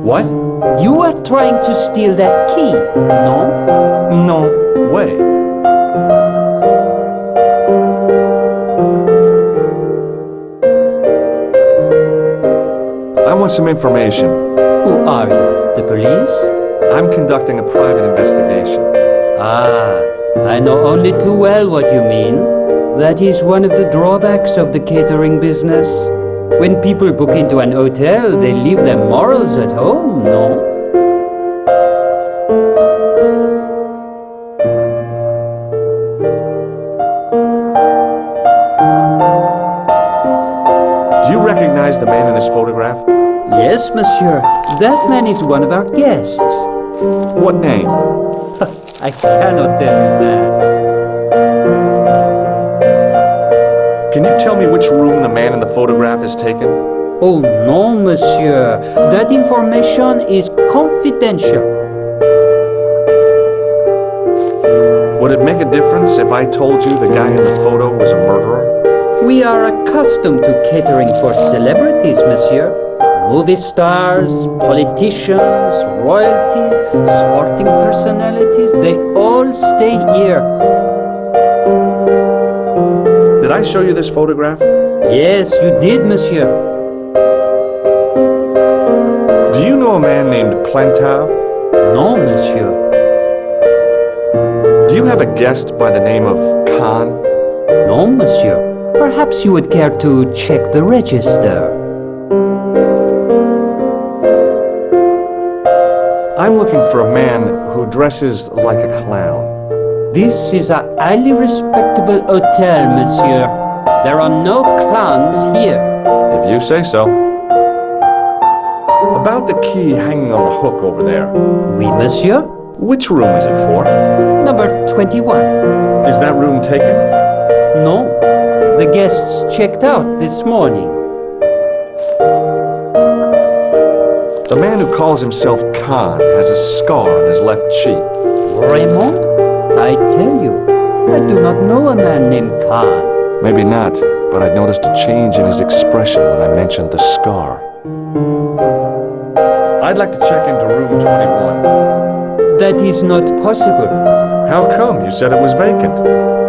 What? You are trying to steal that key, no? No way. I want some information. Who are you? The police? I'm conducting a private investigation. Ah, I know only too well what you mean. That is one of the drawbacks of the catering business. When people book into an hotel, they leave their morals at home, no? Do you recognize the man in this photograph? Yes, monsieur. That man is one of our guests. What name? I cannot tell you that. Can you tell me which room the man in the photograph has taken? Oh no, monsieur. That information is confidential. What Would it make a difference if I told you the guy in the photo was a murderer? We are accustomed to catering for celebrities, monsieur. Movie stars, politicians, royalty, sporting personalities, they all stay here. Did I show you this photograph? Yes, you did, monsieur. Do you know a man named Plantar? No, monsieur. Do you have a guest by the name of Khan? No, monsieur. Perhaps you would care to check the register. I'm looking for a man who dresses like a clown. This is a highly respectable hotel, monsieur. There are no clowns here. If you say so. About the key hanging on the hook over there. Oui, monsieur. Which room is it for? Number 21. Is that room taken? No. The guests checked out this morning. The man who calls himself Khan has a scar on his left cheek. Raymond? I tell you, I do not know a man named Khan. Maybe not, but I noticed a change in his expression when I mentioned the scar. I'd like to check into room 21. That is not possible. How come? You said it was vacant.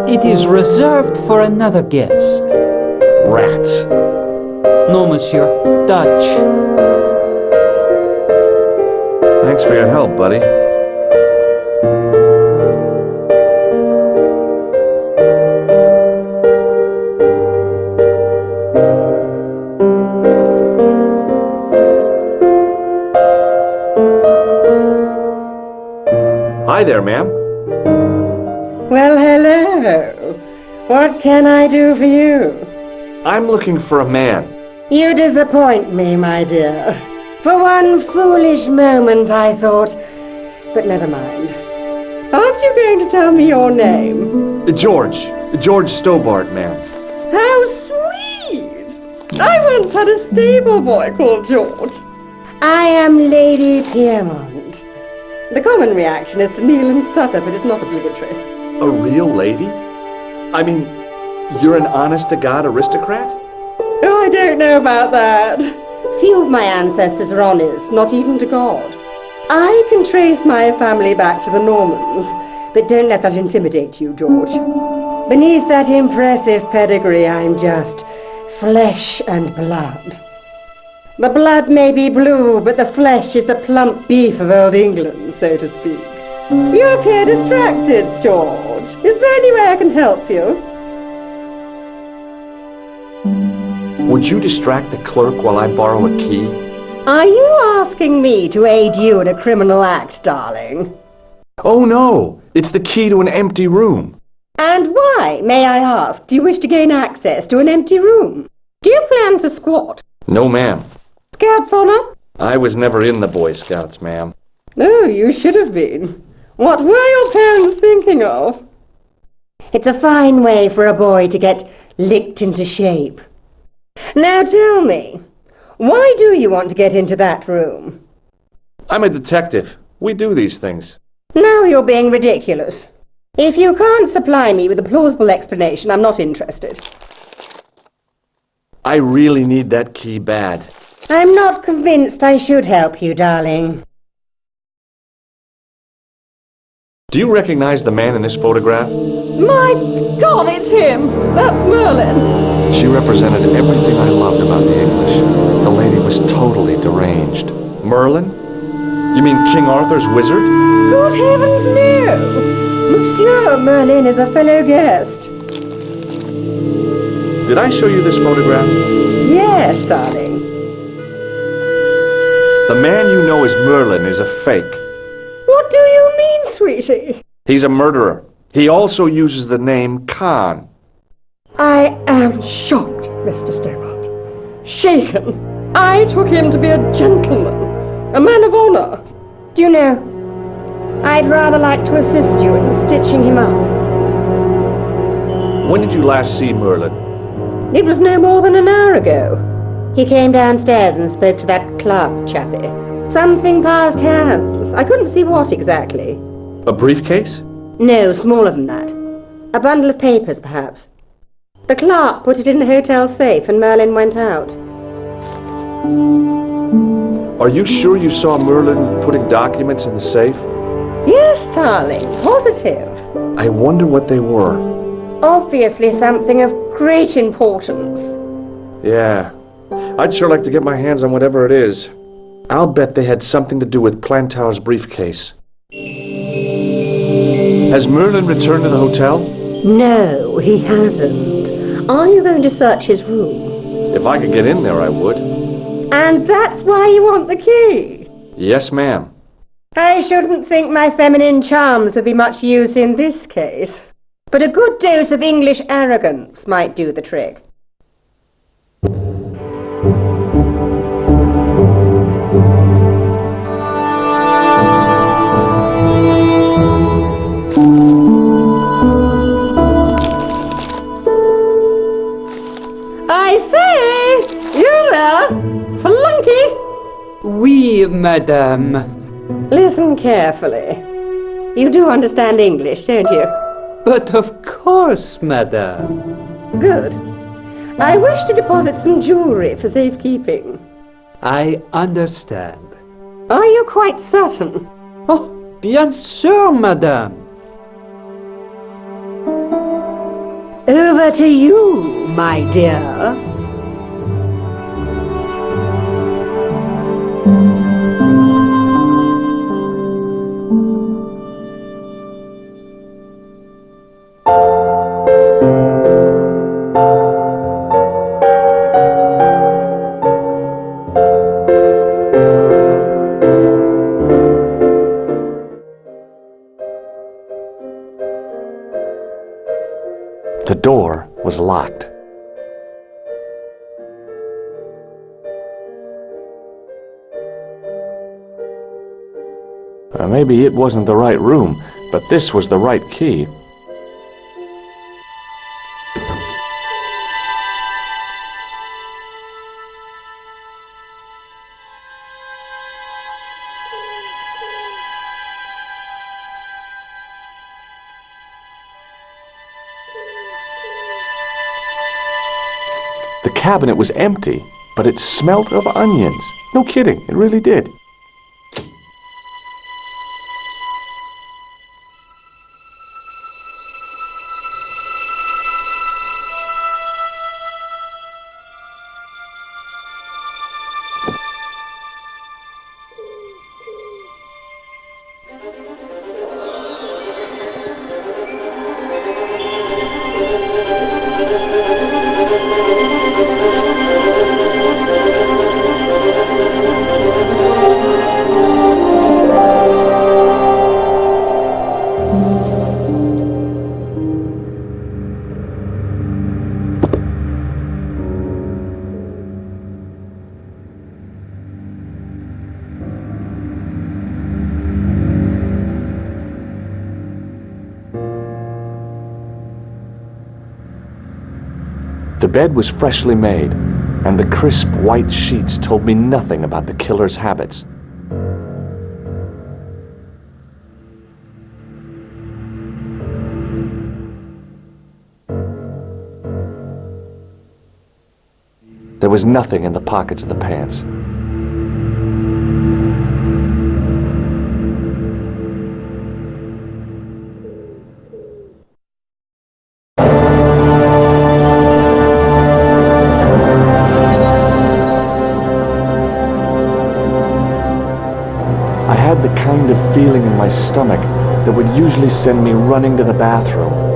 It is reserved for another guest. Rats. No, monsieur. Dutch. Thanks for your help, buddy. Hi there, ma'am. Well, hello. What can I do for you? I'm looking for a man. You disappoint me, my dear. For one foolish moment I thought, but never mind. Aren't you going to tell me your name? George Stobbart, ma'am. How sweet! I once had a stable boy called George. I am Lady Piermont. The common reaction is to kneel and stutter, but it's not obligatory. A real lady? I mean, you're an honest-to-God aristocrat? Oh, I don't know about that. Few of my ancestors are honest, not even to God. I can trace my family back to the Normans, but don't let that intimidate you, George. Beneath that impressive pedigree, I'm just flesh and blood. The blood may be blue, but the flesh is the plump beef of old England, so to speak. You appear distracted, George. Is there any way I can help you? Would you distract the clerk while I borrow a key? Are you asking me to aid you in a criminal act, darling? Oh no! It's the key to an empty room. And why, may I ask, do you wish to gain access to an empty room? Do you plan to squat? No, ma'am. Scouts honor? I was never in the Boy Scouts, ma'am. No, you should have been. What were your parents thinking of? It's a fine way for a boy to get licked into shape. Now tell me, why do you want to get into that room? I'm a detective. We do these things. Now you're being ridiculous. If you can't supply me with a plausible explanation, I'm not interested. I really need that key bad. I'm not convinced I should help you, darling. Do you recognize the man in this photograph? My God, it's him! That's Merlin! She represented everything I loved about the English. The lady was totally deranged. Merlin? You mean King Arthur's wizard? Good heavens, no! Monsieur Merlin is a fellow guest. Did I show you this photograph? Yes, darling. The man you know as Merlin is a fake. What do you mean, sweetie? He's a murderer. He also uses the name Khan. I am shocked, Mr. Stobbart. Shaken. I took him to be a gentleman, a man of honor. Do you know, I'd rather like to assist you in stitching him up. When did you last see Merlin? It was no more than an hour ago. He came downstairs and spoke to that clerk chappie. Something passed hands. I couldn't see what exactly. A briefcase? No, smaller than that. A bundle of papers, perhaps. The clerk put it in the hotel safe and Merlin went out. Are you sure you saw Merlin putting documents in the safe? Yes, darling, positive. I wonder what they were. Obviously something of great importance. Yeah. I'd sure like to get my hands on whatever it is. I'll bet they had something to do with Plantar's briefcase. Has Merlin returned to the hotel? No, he hasn't. Are you going to search his room? If I could get in there, I would. And that's why you want the key? Yes, ma'am. I shouldn't think my feminine charms would be much use in this case. But a good dose of English arrogance might do the trick. I say! You there! Flunky! Oui, madame. Listen carefully. You do understand English, don't you? But of course, madame. Good. I wish to deposit some jewellery for safekeeping. I understand. Are you quite certain? Oh, bien sûr, madame. Over to you, my dear. The door was locked. Maybe it wasn't the right room, but this was the right key. The cabinet was empty, but it smelt of onions. No kidding, it really did. The bed was freshly made, and the crisp white sheets told me nothing about the killer's habits. There was nothing in the pockets of the pants. I had the kind of feeling in my stomach that would usually send me running to the bathroom.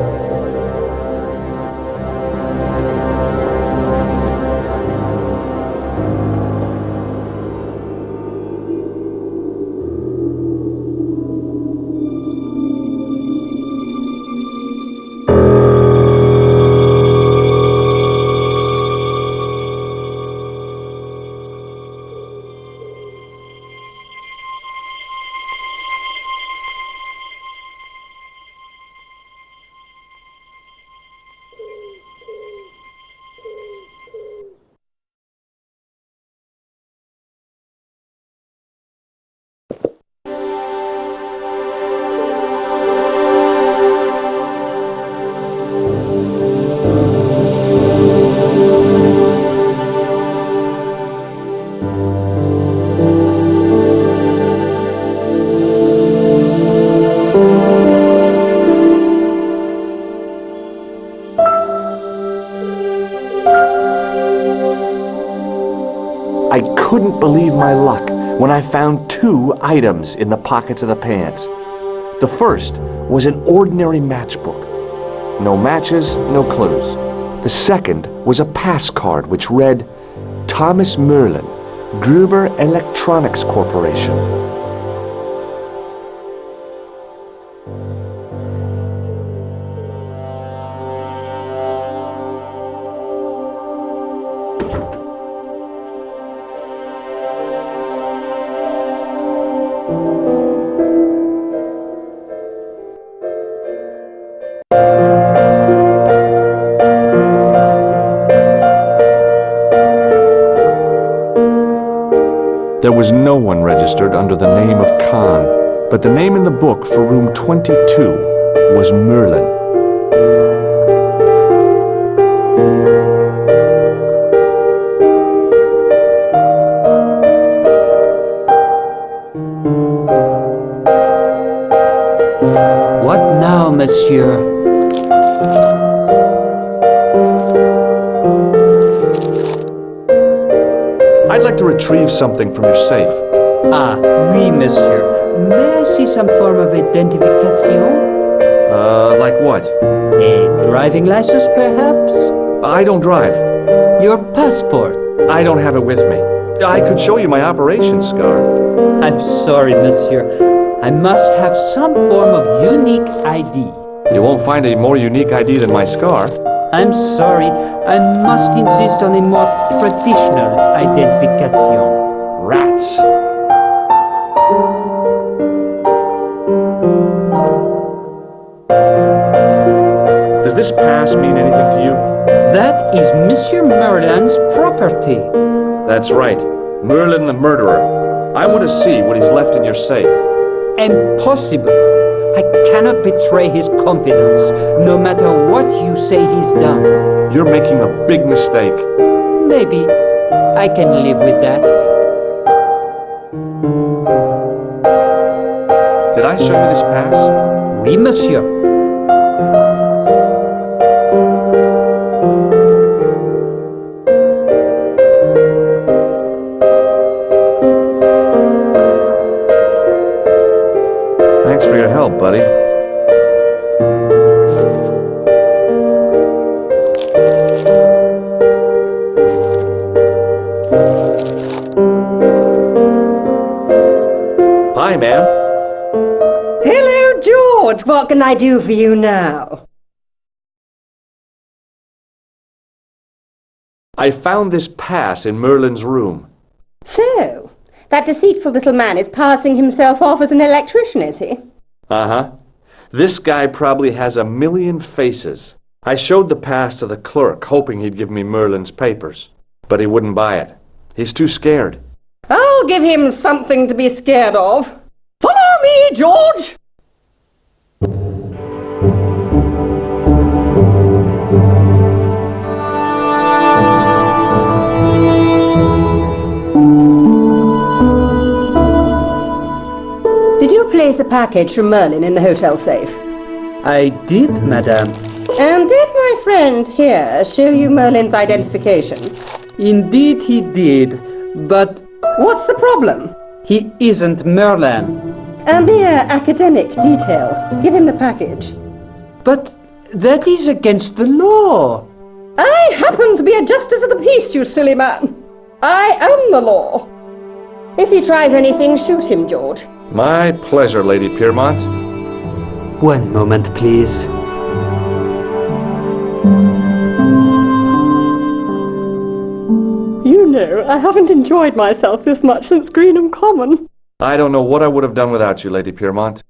I couldn't believe my luck when I found 2 items in the pockets of the pants. The first was an ordinary matchbook. No matches, no clues. The second was a pass card which read, Thomas Merlin, Gruber Electronics Corporation. There was no one registered under the name of Khan, but the name in the book for room 22 was Merlin. What now, monsieur? I'd like to retrieve something from your safe. Ah, oui, monsieur. May I see some form of identification? Like what? A driving license, perhaps? I don't drive. Your passport? I don't have it with me. I could show you my operation scar. I'm sorry, monsieur. I must have some form of unique ID. You won't find a more unique ID than my scar. I'm sorry. I must insist on a more traditional identification. Rats. Does this pass mean anything to you? That is Monsieur Merlin's property. That's right. Merlin the murderer. I want to see what he's left in your safe. Impossible. I cannot betray his confidence, no matter what you say he's done. You're making a big mistake. Maybe. I can live with that. Did I show you this pass? Oui, monsieur. Thanks for your help, buddy. Hi, ma'am. Hello, George. What can I do for you now? I found this pass in Merlin's room. So, that deceitful little man is passing himself off as an electrician, is he? Uh-huh. This guy probably has 1,000,000 faces. I showed the pass to the clerk, hoping he'd give me Merlin's papers. But he wouldn't buy it. He's too scared. I'll give him something to be scared of. Follow me, George! Did you place a package from Merlin in the hotel safe? I did, madame. And did my friend here show you Merlin's identification? Indeed he did, but What's the problem? he isn't Merlin. A mere academic detail. Give him the package. But that is against the law. I happen to be a justice of the peace, you silly man. I am the law. If he tries anything, shoot him, George. My pleasure, Lady Piermont. One moment, please. You know, I haven't enjoyed myself this much since Greenham Common. I don't know what I would have done without you, Lady Piermont.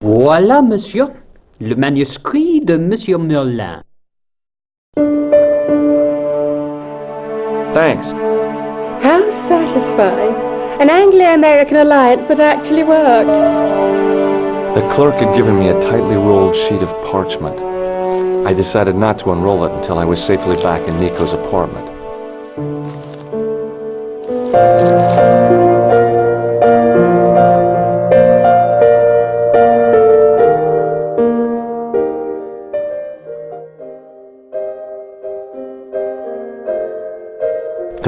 Voilà, monsieur. Le manuscrit de Monsieur Merlin. Thanks. How satisfying. An Anglo-American alliance that actually worked. The clerk had given me a tightly rolled sheet of parchment. I decided not to unroll it until I was safely back in Nico's apartment.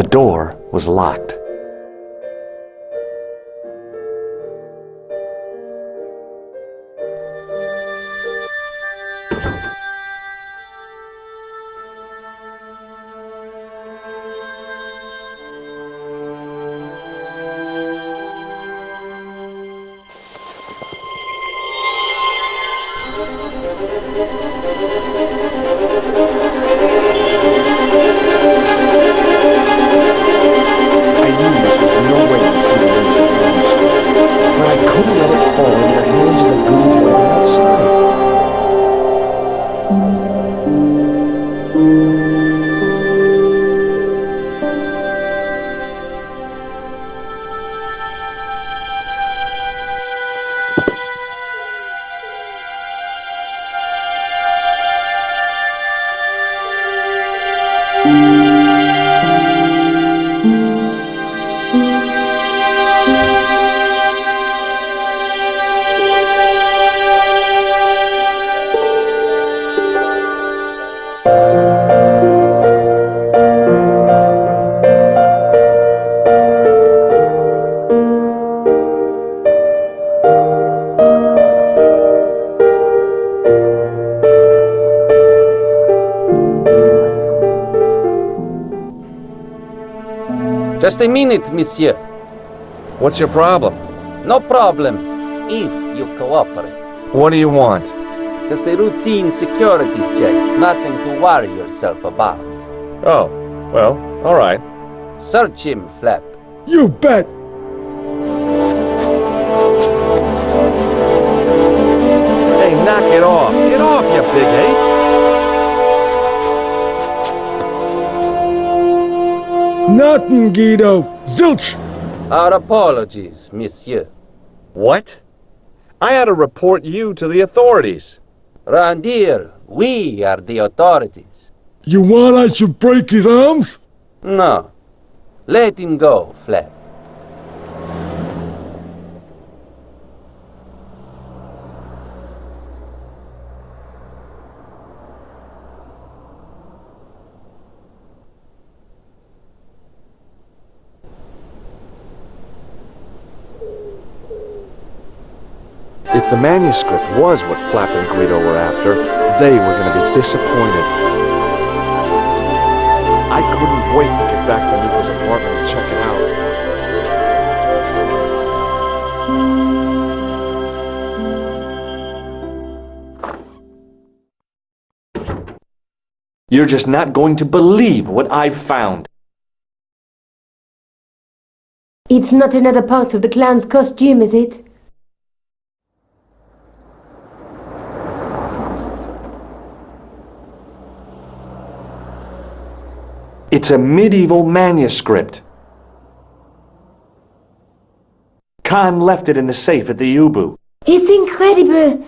The door was locked. Just a minute, monsieur. What's your problem? No problem, if you cooperate. What do you want? Just a routine security check, nothing to worry yourself about. Oh, well, all right. Search him, Flap. You bet! Hey, knock it off. Get off, you big ape. Nothing, Guido. Zilch! Our apologies, monsieur. What? I had to report you to the authorities. Round here, we are the authorities. You want I should break his arms? No. Let him go, Flap. If the manuscript was what Flap and Guido were after, they were going to be disappointed. I couldn't wait to get back to Nico's apartment and check it out. You're just not going to believe what I've found. It's not another part of the clown's costume, is it? It's a medieval manuscript. Khan left it in the safe at the U-boot. It's incredible!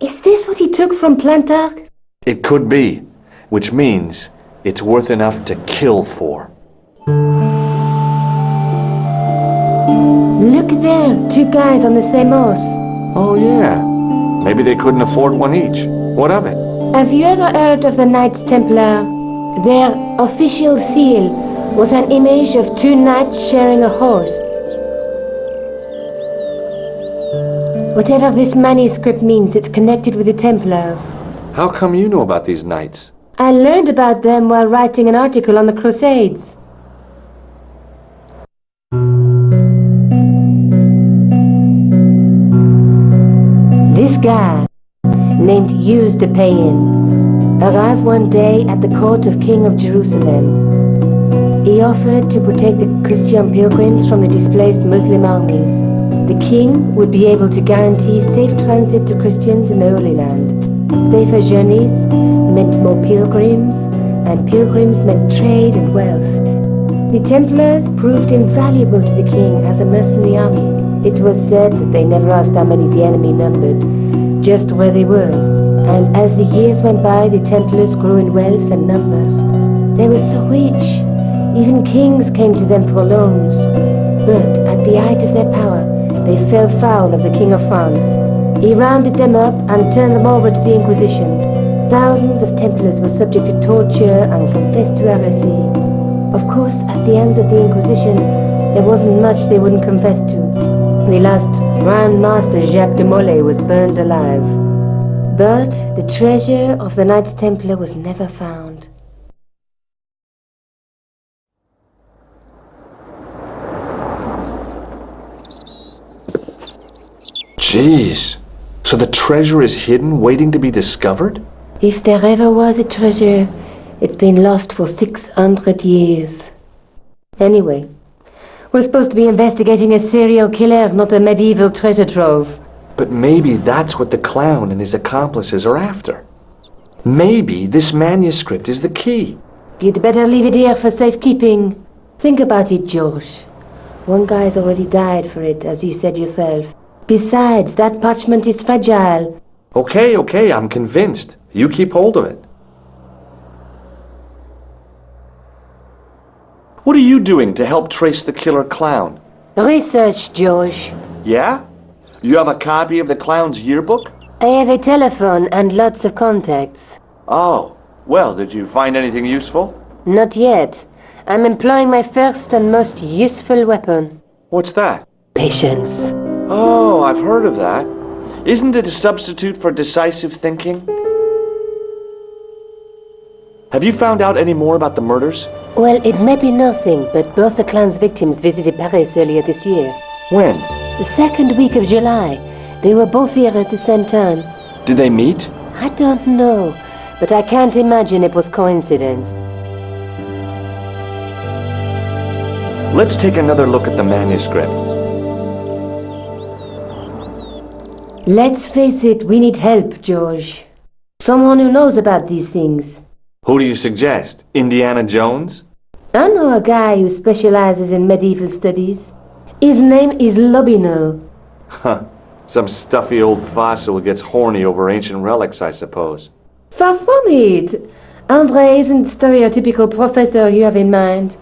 Is this what he took from Plantark? It could be, which means it's worth enough to kill for. Look there, two guys on the same horse. Oh yeah, maybe they couldn't afford one each. What of it? Have you ever heard of the Knights Templar? Their official seal was an image of two knights sharing a horse. Whatever this manuscript means, it's connected with the Templars. How come you know about these knights? I learned about them while writing an article on the Crusades. This guy, named Hughes de Payen, arrived one day at the court of King of Jerusalem. He offered to protect the Christian pilgrims from the displaced Muslim armies. The king would be able to guarantee safe transit to Christians in the Holy Land. Safer journeys meant more pilgrims, and pilgrims meant trade and wealth. The Templars proved invaluable to the king as a mercenary army. It was said that they never asked how many the enemy numbered, just where they were. And as the years went by, the Templars grew in wealth and numbers. They were so rich, even kings came to them for loans. But at the height of their power, they fell foul of the King of France. He rounded them up and turned them over to the Inquisition. Thousands of Templars were subject to torture and confessed to heresy. Of course, at the end of the Inquisition, there wasn't much they wouldn't confess to. The last Grand Master Jacques de Molay was burned alive. But the treasure of the Knights Templar was never found. Jeez. So the treasure is hidden, waiting to be discovered? If there ever was a treasure, it's been lost for 600 years. Anyway, we're supposed to be investigating a serial killer, not a medieval treasure trove. But maybe that's what the clown and his accomplices are after. Maybe this manuscript is the key. You'd better leave it here for safekeeping. Think about it, George. One guy's already died for it, as you said yourself. Besides, that parchment is fragile. Okay, I'm convinced. You keep hold of it. What are you doing to help trace the killer clown? Research, George. Yeah? You have a copy of the clown's yearbook? I have a telephone and lots of contacts. Oh, well, did you find anything useful? Not yet. I'm employing my first and most useful weapon. What's that? Patience. Oh, I've heard of that. Isn't it a substitute for decisive thinking? Have you found out any more about the murders? Well, it may be nothing, but both the clown's victims visited Paris earlier this year. When? The second week of July. They were both here at the same time. Did they meet? I don't know, but I can't imagine it was coincidence. Let's take another look at the manuscript. Let's face it, we need help, George. Someone who knows about these things. Who do you suggest? Indiana Jones? I know a guy who specializes in medieval studies. His name is Lobino. Huh. Some stuffy old fossil who gets horny over ancient relics, I suppose. Far from it. Andre isn't the stereotypical professor you have in mind.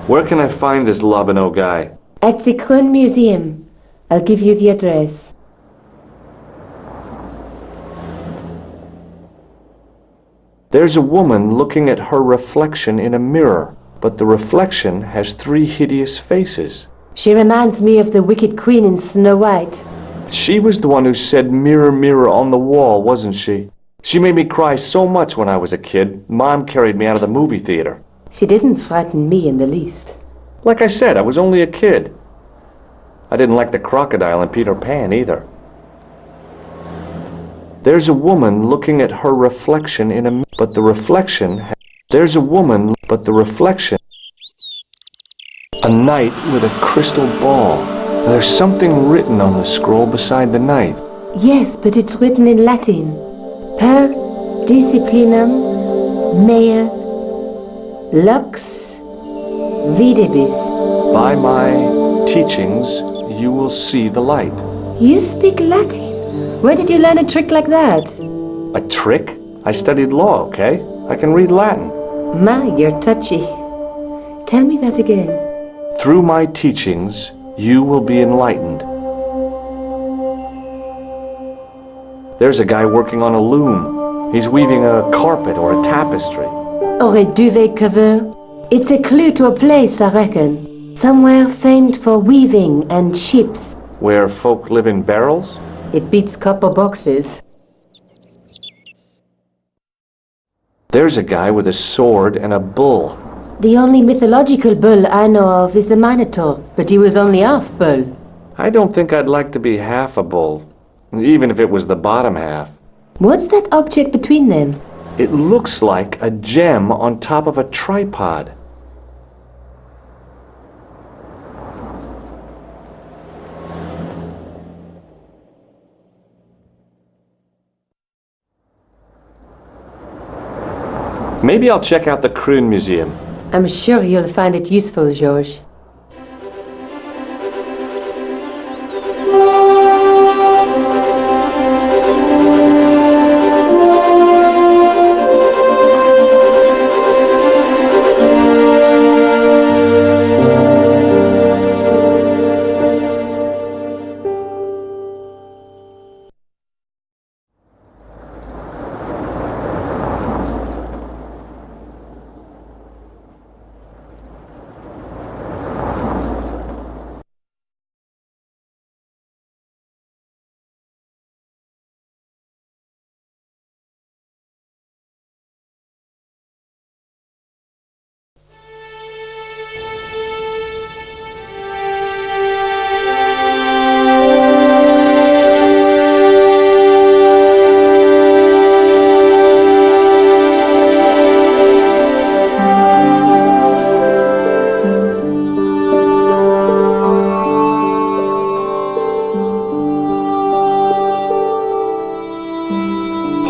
Where can I find this Lobino guy? At the Kroon Museum. I'll give you the address. There's a woman looking at her reflection in a mirror, but the reflection has 3 hideous faces. She reminds me of the wicked queen in Snow White. She was the one who said, "Mirror, mirror on the wall," wasn't she? She made me cry so much when I was a kid, Mom carried me out of the movie theater. She didn't frighten me in the least. Like I said, I was only a kid. I didn't like the crocodile in Peter Pan either. There's a woman looking at her reflection in a mirror, but the reflection there's a woman, but the reflection a knight with a crystal ball. There's something written on the scroll beside the knight. Yes, but it's written in Latin. Per disciplinam mea lux videbis. By my teachings, you will see the light. You speak Latin? Where did you learn a trick like that? A trick? I studied law, okay? I can read Latin. My, you're touchy. Tell me that again. Through my teachings, you will be enlightened. There's a guy working on a loom. He's weaving a carpet or a tapestry. Or a duvet cover. It's a clue to a place, I reckon. Somewhere famed for weaving and ships. Where folk live in barrels? It beats copper boxes. There's a guy with a sword and a bull. The only mythological bull I know of is the Minotaur, but he was only half bull. I don't think I'd like to be half a bull, even if it was the bottom half. What's that object between them? It looks like a gem on top of a tripod. Maybe I'll check out the Kroon Museum. I'm sure you'll find it useful, George.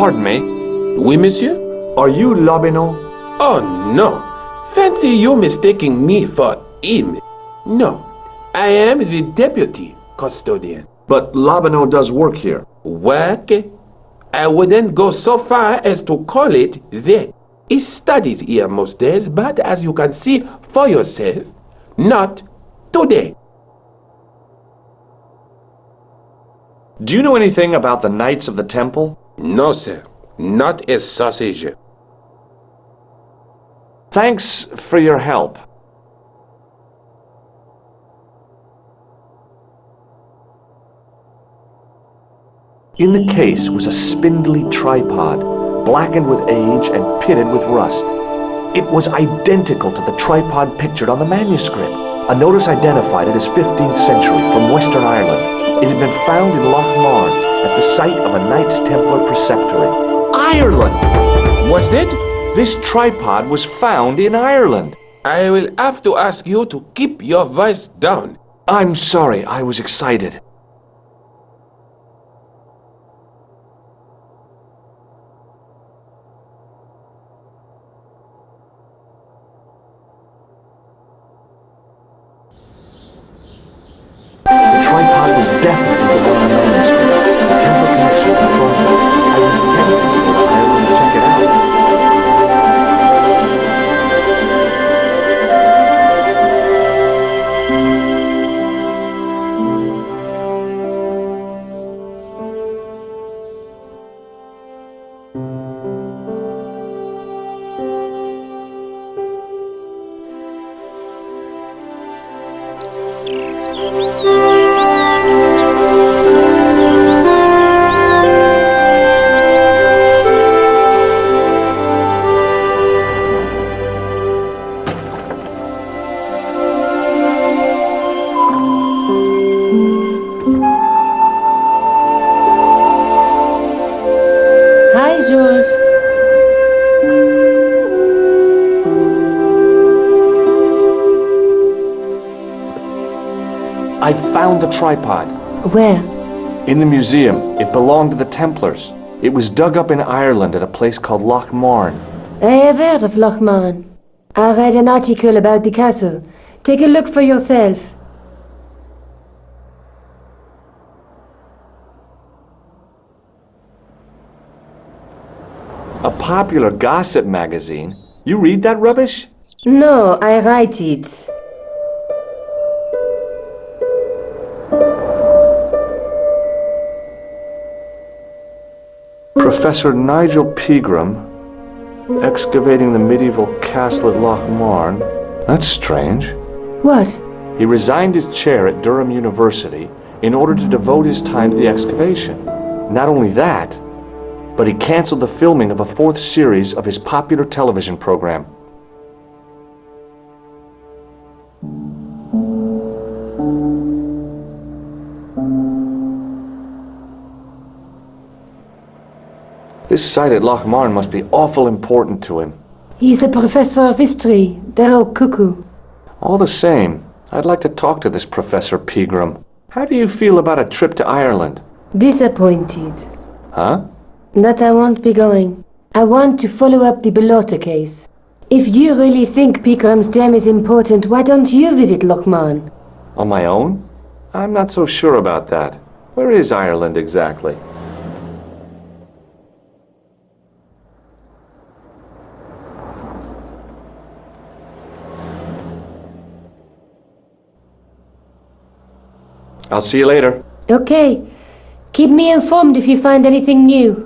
Pardon me. Oui, monsieur? Are you Labino? Oh, no. Fancy you mistaking me for him. No, I am the deputy custodian. But Labino does work here. Work? I wouldn't go so far as to call it that. He studies here most days, but as you can see for yourself, not today. Do you know anything about the Knights of the Temple? No, sir. Not a sausage. Thanks for your help. In the case was a spindly tripod, blackened with age and pitted with rust. It was identical to the tripod pictured on the manuscript. A notice identified it as 15th century from Western Ireland. It had been found in Loch Marn at the site of a Knights Templar preceptory. Ireland! What's that? This tripod was found in Ireland. I will have to ask you to keep your voice down. I'm sorry, I was excited. The tripod was definitely the one on the manuscript. The Templar connection confirmed it. I was tempted to go to Ireland to check it out. Hi, George. I found the tripod. Where? In the museum. It belonged to the Templars. It was dug up in Ireland at a place called Loch Marn. I have heard of Loch Marn. I read an article about the castle. Take a look for yourself. A popular gossip magazine? You read that rubbish? No, I write it. Professor Nigel Pegram, excavating the medieval castle at Loch Marn. That's strange. What? He resigned his chair at Durham University in order to devote his time to the excavation. Not only that, but he canceled the filming of a 4th series of his popular television program. This site at Loch Marn must be awful important to him. He's a professor of history. They're all cuckoo. All the same, I'd like to talk to this Professor Pegram. How do you feel about a trip to Ireland? Disappointed. Huh? That I won't be going. I want to follow up the Bellotta case. If you really think Pegram's dam is important, why don't you visit Loch Marn? On my own? I'm not so sure about that. Where is Ireland exactly? I'll see you later. Okay. Keep me informed if you find anything new.